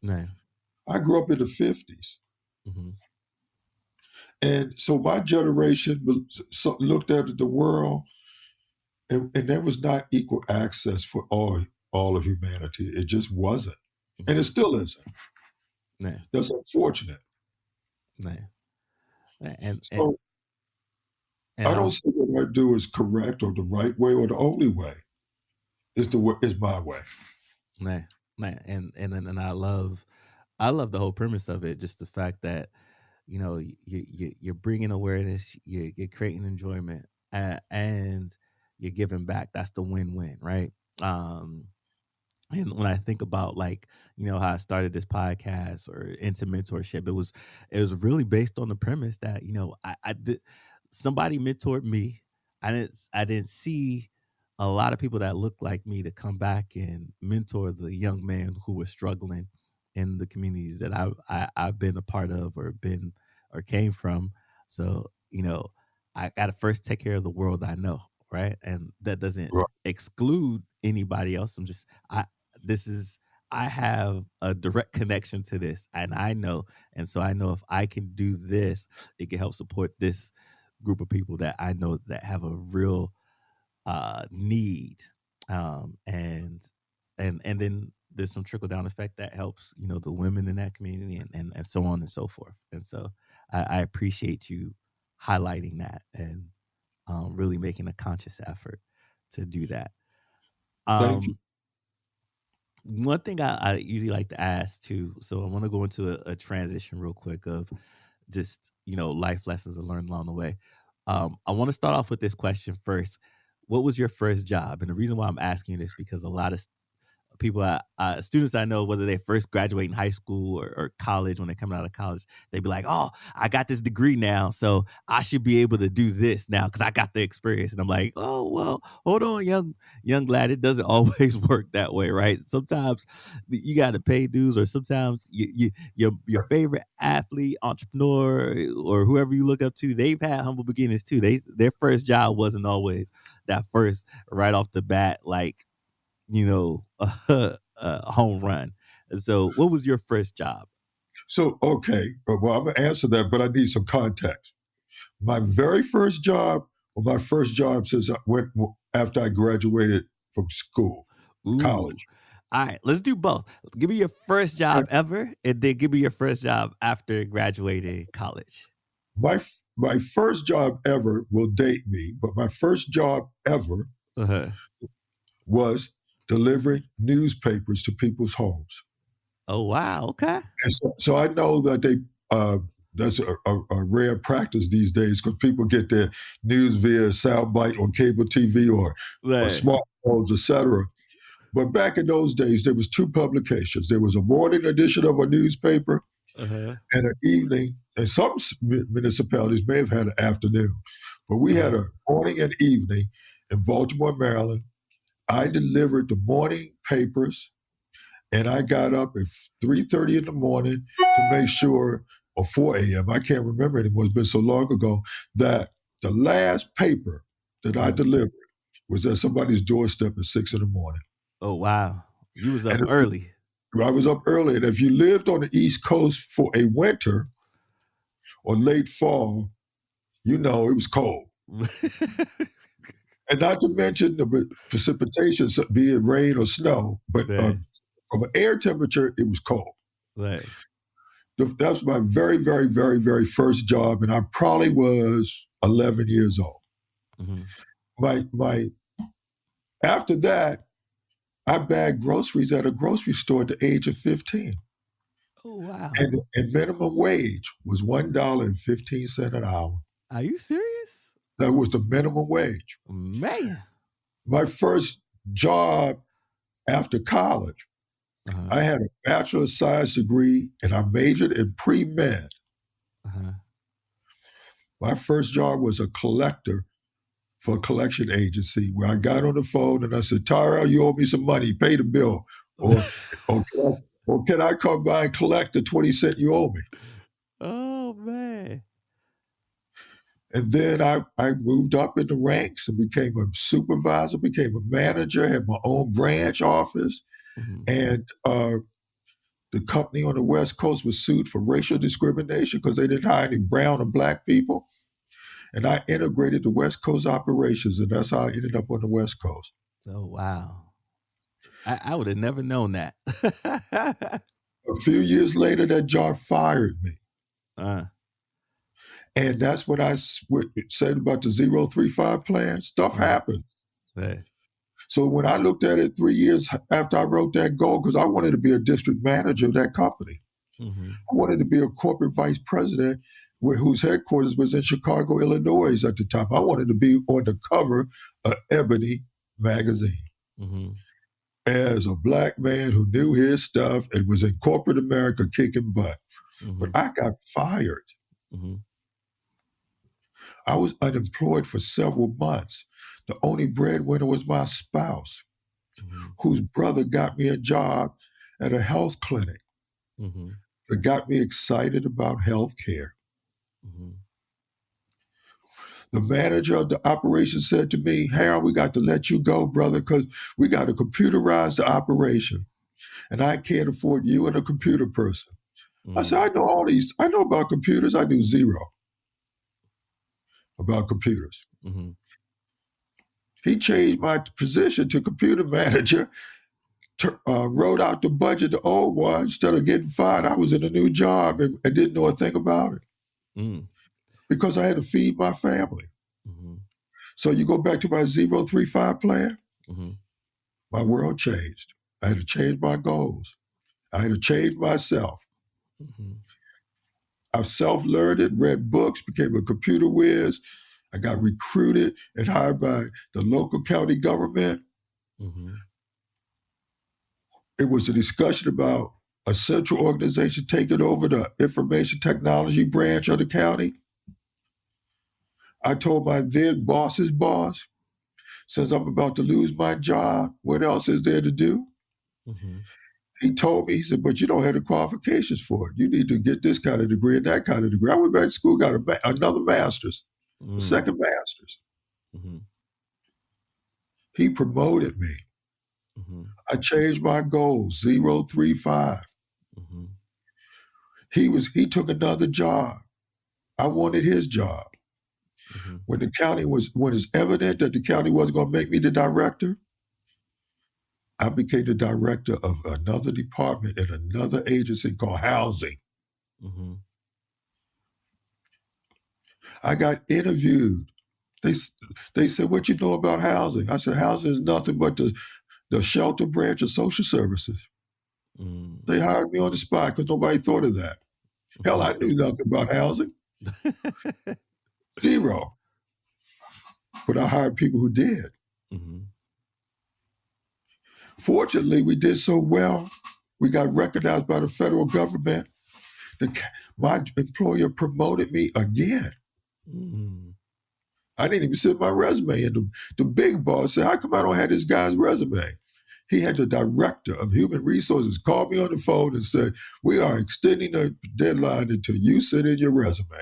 Yeah. I grew up in the 50s. Hmm. And so my generation looked at the world, and there was not equal access for all of humanity. It just wasn't. And it Hmm. still isn't. Yeah. That's unfortunate. Yeah. And and So and I I don't was see what I do is correct or the right way or the only way. Is my way. Nah, nah, and I love the whole premise of it. Just the fact that you're bringing awareness, you're creating enjoyment, and you're giving back. That's the win-win, right? Um, and when I think about like how I started this podcast or into mentorship, it was really based on the premise that I did somebody mentored me. I didn't see a lot of people that looked like me to come back and mentor the young man who was struggling in the communities that I've been a part of or been or came from. So I got to first take care of the world I know, right? And that doesn't Right. exclude anybody else. This is I have a direct connection to this and I know, and so I know if I can do this, it can help support this group of people that I know that have a real need. And then there's some trickle down effect that helps the women in that community, and so on and so forth. And so I appreciate you highlighting that and really making a conscious effort to do that. Thank you. um One thing I usually like to ask too, so I want to go into a transition real quick of just life lessons I learned along the way. I want to start off with this question first. What was your first job? And the reason why I'm asking you this because a lot of people, students I know, whether they first graduate in high school or college, when they're coming out of college, they be like, "Oh, I got this degree now, so I should be able to do this now because I got the experience." And I'm like, "Oh, well, hold on, young lad. It doesn't always work that way, right? Sometimes you got to pay dues, or sometimes your favorite athlete, entrepreneur, or whoever you look up to, they've had humble beginnings too. Their first job wasn't always that first right off the bat, like a home run. So, what was your first job? So okay, well I'm gonna answer that, but I need some context. My very first job, or my first job since I went after I graduated from school, Ooh, college. All right, let's do both. Give me your first And job ever, and then give me your first job after graduating college. my first job ever will date me, but my first job ever Uh-huh. was delivering newspapers to people's homes. Oh wow. Okay. And so I know that that's a rare practice these days because people get their news via soundbite on cable TV or Right. smartphones, etc. But back in those days, there was two publications. There was a morning edition of a newspaper Uh-huh. and an evening. And some municipalities may have had an afternoon, but we had Uh-huh. a morning and evening in Baltimore, Maryland. I delivered the morning papers, and I got up at 3:30 in the morning to make sure, or 4 a.m. I can't remember anymore. It's been so long ago that the last paper that I Mhm. delivered was at somebody's doorstep at 6 in the morning. Oh wow. You was up And early. I was up early, and if you lived on the East Coast for a winter or late fall, you know it was cold. And not to mention the precipitation, so be it rain or snow, but Right. from an air temperature, it was cold. Right. That was my very, very, very, very first job, and I probably was 11 years old. Mm-hmm. My after that, I bagged groceries at a grocery store at the age of 15, Oh wow. and minimum wage was $1.15 an hour. Are you serious? That was the minimum wage. Man. My first job after college, Uh-huh. I had a Bachelor of Science degree and I majored in pre-med. Uh-huh. My first job was a collector for a collection agency where I got on the phone and I said, Taryell, you owe me some money, pay the bill. Or, or, or can I come by and collect the 20 cents you owe me? Oh man. And then I moved up in the ranks and became a supervisor, became a manager, had my own branch office. Mm-hmm. And the company on the West Coast was sued for racial discrimination because they didn't hire any brown or black people. And I integrated the West Coast operations, and that's how I ended up on the West Coast. Oh wow. I would have never known that. A few years later, that job fired me. uh, And that's what I said about the 035 plan. Stuff uh, happened. right. So when I looked at it 3 years after I wrote that goal, because I wanted to be a district manager of that company, Mm-hmm. I wanted to be a corporate vice president whose headquarters was in Chicago, Illinois at the time. I wanted to be on the cover of Ebony magazine Mm-hmm. as a black man who knew his stuff and was in corporate America kicking butt. Mm-hmm. But I got fired. Mm-hmm. I was unemployed for several months. The only breadwinner was my spouse, Mm-hmm. whose brother got me a job at a health clinic Mm-hmm. that got me excited about health care. Mm-hmm. The manager of the operation said to me, Harold, we got to let you go, brother, because we got to computerize the operation. And I can't afford you and a computer person. I said, I know all these, I know about computers. I knew zero about computers. Mm-hmm. He changed my position to computer manager, wrote out the budget, the old one. Instead of getting fired, I was in a new job and didn't know a thing about it Mm-hmm. because I had to feed my family. Mm-hmm. So you go back to my 035 plan, Mm-hmm. my world changed. I had to change my goals. I had to change myself. Mm-hmm. I self-learned it, read books, became a computer whiz. I got recruited and hired by the local county government. Mm-hmm. It was a discussion about a central organization taking over the information technology branch of the county. I told my then boss's boss, since I'm about to lose my job, what else is there to do? Mm-hmm. He told me, he said, but you don't have the qualifications for it. You need to get this kind of degree and that kind of degree. I went back to school, got another master's, a second master's. Mm-hmm. He promoted me. Mm-hmm. I changed my goals, 035. Mm-hmm. He took another job. I wanted his job. Mm-hmm. When it's evident that the county wasn't going to make me the director, I became the director of another department in another agency called housing. Mm-hmm. I got interviewed. They said, "What you know about housing?" I said, "Housing is nothing but the shelter branch of social services." They hired me on the spot because nobody thought of that. Hell, I knew nothing about housing. Zero. But I hired people who did. Mm-hmm. Fortunately, we did so well. We got recognized by the federal government. My employer promoted me again. Mm-hmm. I didn't even send my resume. And the big boss said, "How come I don't have this guy's resume?" He had the director of human resources call me on the phone and said, "We are extending the deadline until you send in your resume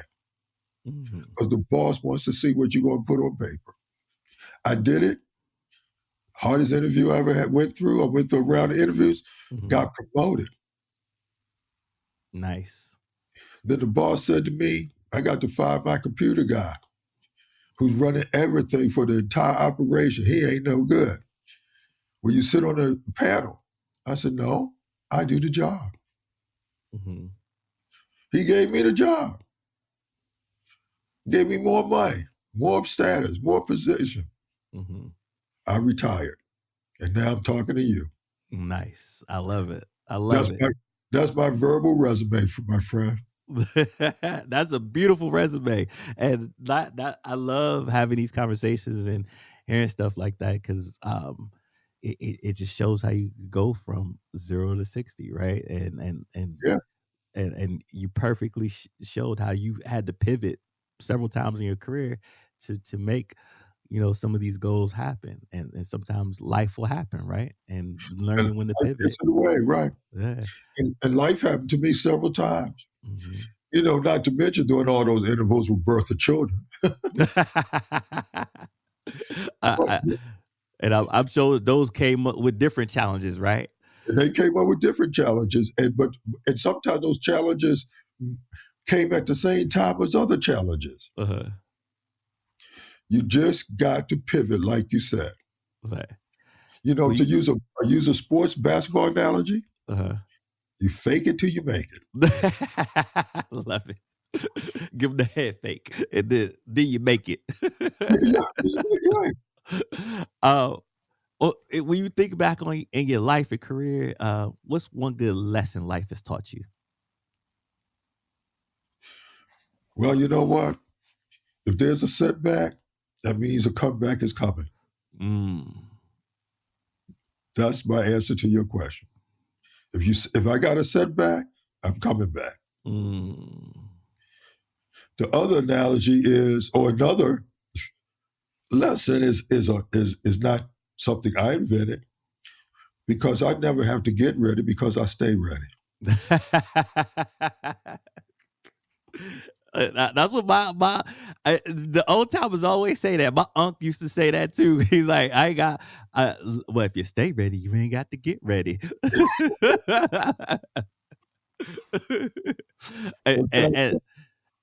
Mm-hmm. because the boss wants to see what you're going to put on paper." I did it. Hardest interview I ever went through. I went through a round of interviews, Mm-hmm. got promoted. Nice. Then the boss said to me, "I got to fire my computer guy who's running everything for the entire operation. He ain't no good. Will you sit on the panel?" I said, "No, I do the job." Mm-hmm. He gave me the job, gave me more money, more status, more position. Mm-hmm. I retired, and now I'm talking to you. Nice. I love it. I love That's it. my that's my verbal resume, for my friend. That's a beautiful resume, and that I love having these conversations and hearing stuff like that because it just shows how you go from 0 to 60, right? Yeah, And you perfectly showed how you had to pivot several times in your career to make some of these goals happen, and sometimes life will happen, right? And and learning when to life gets pivot. in the way, right? Yeah. And life happened to me several times. Hmm. Not to mention doing all those intervals with birth of children. I, I, and I'm sure those came up with different challenges, right? And they came up with different challenges, and sometimes those challenges came at the same time as other challenges. Uh-huh. You just got to pivot, like you said. Right. To We, use a sports basketball analogy, uh-huh. you fake it till you make it. Love it. Give them the head fake, and then you make it. Yeah, you're right. uh, when you think back on in your life and career, what's one good lesson life has taught you? Well, you know what? If there's a setback, that means a comeback is coming. Mm, That's my answer to your question. If I got a setback, I'm coming back. mm. The other analogy is, or another lesson is not something I invented because I never have to get ready because I stay ready. That's what the old timers always say that. My uncle used to say that too. He's like, I ain't got. Well, if you stay ready, you ain't got to get ready. and, and, and,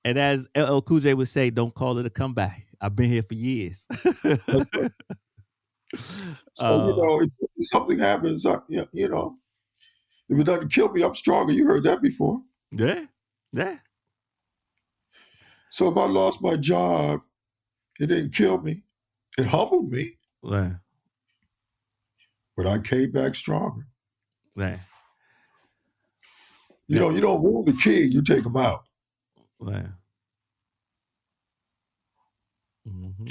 and as LL Cool J would say, don't call it a comeback. I've been here for years. So if something happens, if it doesn't kill me, I'm stronger. You heard that before. Yeah, yeah. So if I lost my job, it didn't kill me. It humbled me, Yeah, but I came back stronger. yeah, yeah, You don't wound the king, you take him out. yeah. Mm-hmm.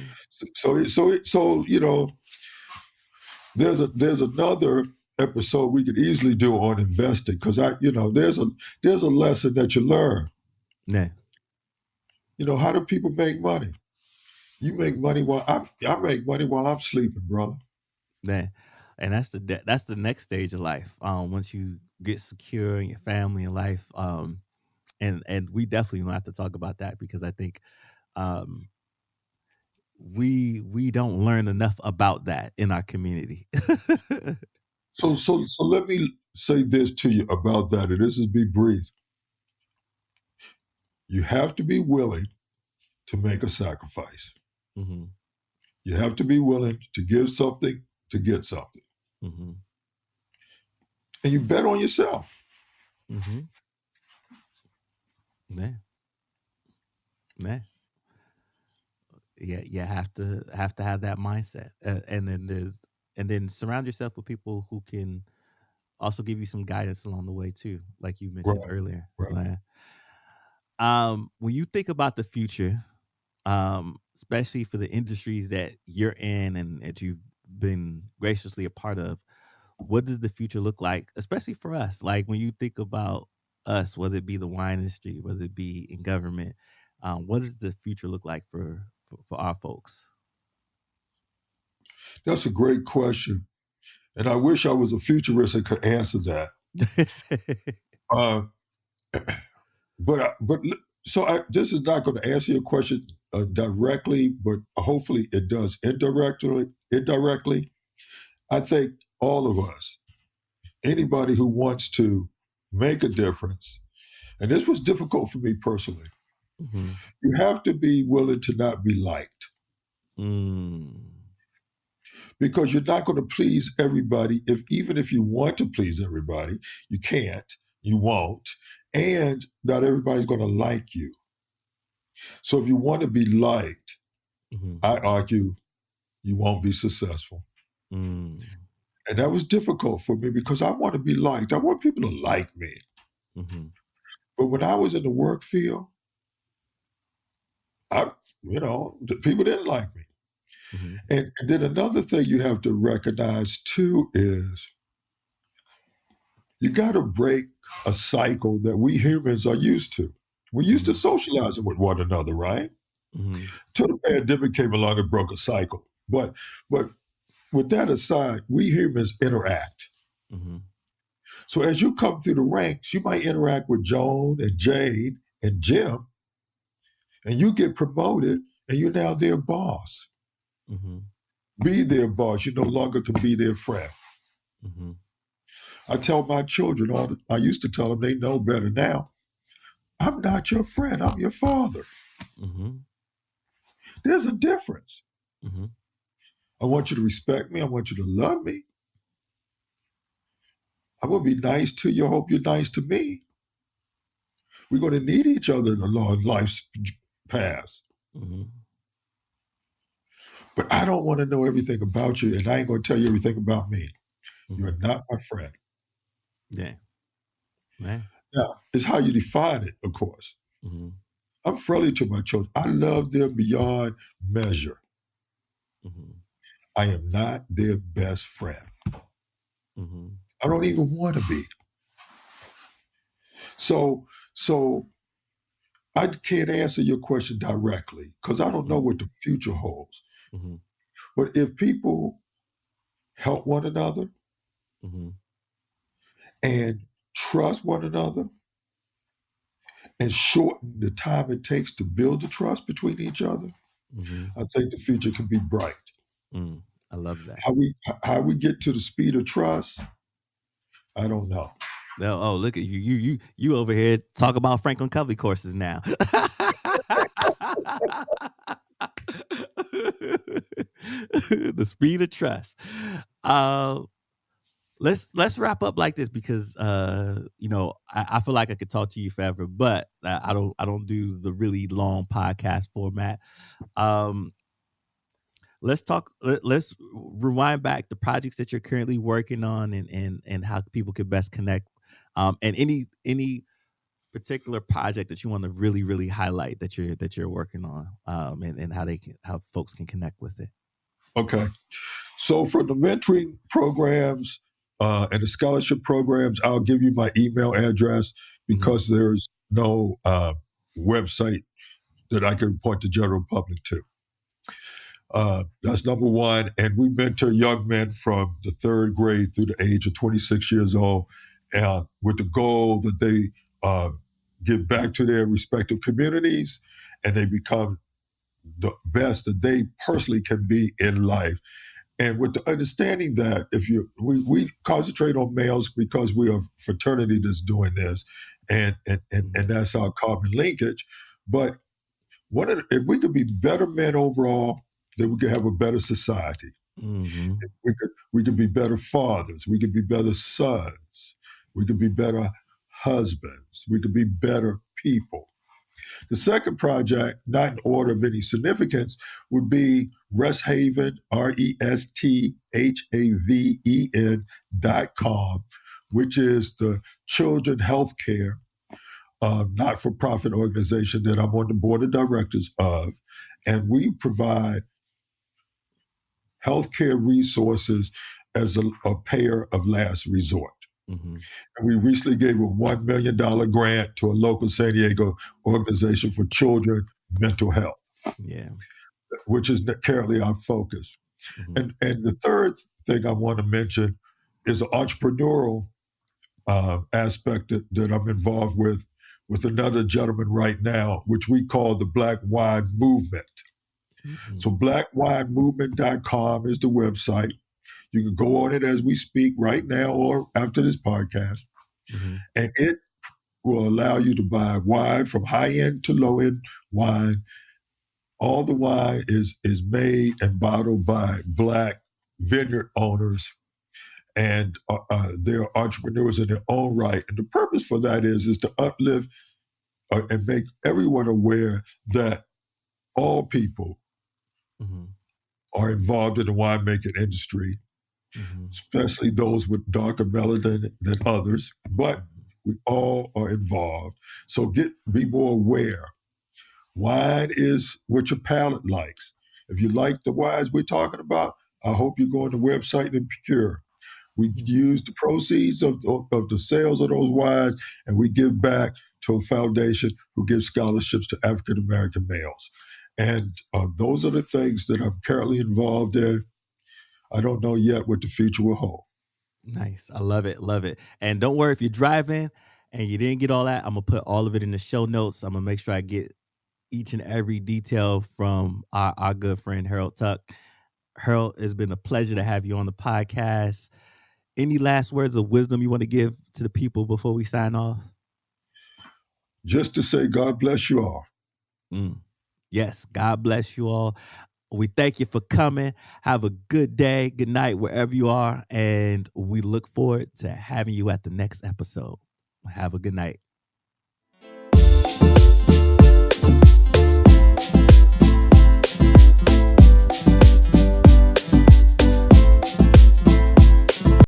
So there's another episode we could easily do on investing because there's a lesson that you learn. Yeah. How do people make money? You make money while I make money while I'm sleeping, brother. Yeah, and that's the next stage of life. Once you get secure in your family and life, and we definitely gonna have to talk about that because I think um, we don't learn enough about that in our community. So let me say this to you about that, and this is be brief. You have to be willing to make a sacrifice. Hmm. You have to be willing to give something to get something. Hmm. and you bet on yourself. Mm-hmm. Yeah. Yeah. Yeah. You have that mindset, and then surround yourself with people who can also give you some guidance along the way too, like you mentioned Right, earlier. right. Like, when you think about the future, especially for the industries that you're in and that you've been graciously a part of, what does the future look like, especially for us? Like when you think about us, whether it be the wine industry, whether it be in government, what does the future look like for our folks? That's a great question. And I wish I was a futurist and could answer that. Uh, this is not going to answer your question directly, but hopefully it does indirectly. Indirectly, I think all of us, anybody who wants to make a difference, and this was difficult for me personally, Mm-hmm. you have to be willing to not be liked Mm. because you're not going to please everybody. Even if you want to please everybody, you can't, you won't, and not everybody's going to like you. So if you want to be liked, Mm-hmm. I argue you won't be successful. Mm. And that was difficult for me because I want to be liked. I want people to like me. Mm-hmm. But when I was in the work field, the people didn't like me. Mm-hmm. And then another thing you have to recognize too is you got to break a cycle that we humans are used to. We're used to Mm-hmm. socializing with one another, right? Mm-hmm. Till the pandemic came along and broke a cycle. But with that aside, we humans interact. Mm-hmm. So as you come through the ranks, you might interact with Joan and Jade and Jim, and you get promoted, and you're now their boss. Mm-hmm. Be their boss. You no longer can be their friend. Mm-hmm. I tell my children I used to tell them, they know better now. I'm not your friend. I'm your father. Mm-hmm. There's a difference. Mm-hmm. I want you to respect me. I want you to love me. I'm going to be nice to you. I hope you're nice to me. We're going to need each other along life's path. Mm-hmm. But I don't want to know everything about you, and I ain't going to tell you everything about me. Mm-hmm. You're not my friend. Yeah. Man. Now, it's how you define it, of course. Mm-hmm. I'm friendly to my children. I love them beyond measure. Mm-hmm. I am not their best friend. Mm-hmm. I don't even want to be. So I can't answer your question directly because I don't know what the future holds. Mm-hmm. But if people help one another Mm-hmm. and trust one another and shorten the time it takes to build the trust between each other, Mm-hmm. I think the future can be bright. Mm. I love that. How we get to the speed of trust, I don't know. Oh, look at you. You over here talk about Franklin Covey courses now. The speed of trust. Uh, let's wrap up like this because I feel like I could talk to you forever, but I don't do the really long podcast format. Um, let's rewind back the projects that you're currently working on and how people could best connect, and any particular project that you want to really highlight that you're working on, and how folks can connect with it. Okay. So for the mentoring programs and the scholarship programs, I'll give you my email address Mm-hmm. because there's no website that I can report the general public to. That's number one. And we mentor young men from the third grade through the age of 26 years old, with the goal that they give back to their respective communities and they become the best that they personally can be in life. And with the understanding that we concentrate on males because we are a fraternity that's doing this, and that's our carbon linkage. But if we could be better men overall, then we could have a better society. Mm-hmm. We could be better fathers. We could be better sons. We could be better husbands. We could be better people. The second project, not in order of any significance, would be Resthaven, RESTHAVEN.com, which is the children healthcare not for profit organization that I'm on the board of directors of. And we provide healthcare resources as a payer of last resort. Mm-hmm. And we recently gave a $1 million grant to a local San Diego organization for children mental health, Yeah. which is currently our focus. Mm-hmm. And the third thing I want to mention is an entrepreneurial aspect that I'm involved with another gentleman right now, which we call the Black Wine Movement. Mm-hmm. So blackwinemovement.com is the website. You can go on it as we speak right now or after this podcast. Mm-hmm. And it will allow you to buy wine from high-end to low-end wine. All the wine is made and bottled by Black vineyard owners, and they're entrepreneurs in their own right. And the purpose for that is to uplift and make everyone aware that all people Mm-hmm. are involved in the winemaking industry, Mm-hmm. especially those with darker melanin than others, but we all are involved. So be more aware. Wine is what your palate likes. If you like the wines we're talking about, I hope you go on the website and procure. We use the proceeds of the sales of those wines, and we give back to a foundation who gives scholarships to African American males. And those are the things that I'm currently involved in. I don't know yet what the future will hold. Nice. I love it. Love it. And don't worry if you're driving and you didn't get all that. I'm going to put all of it in the show notes. I'm going to make sure I get each and every detail from our good friend, Harold Tuck. Harold, it's been a pleasure to have you on the podcast. Any last words of wisdom you want to give to the people before we sign off? Just to say, God bless you all. Yes, God bless you all. We thank you for coming. Have a good day, good night, wherever you are. And we look forward to having you at the next episode. Have a good night.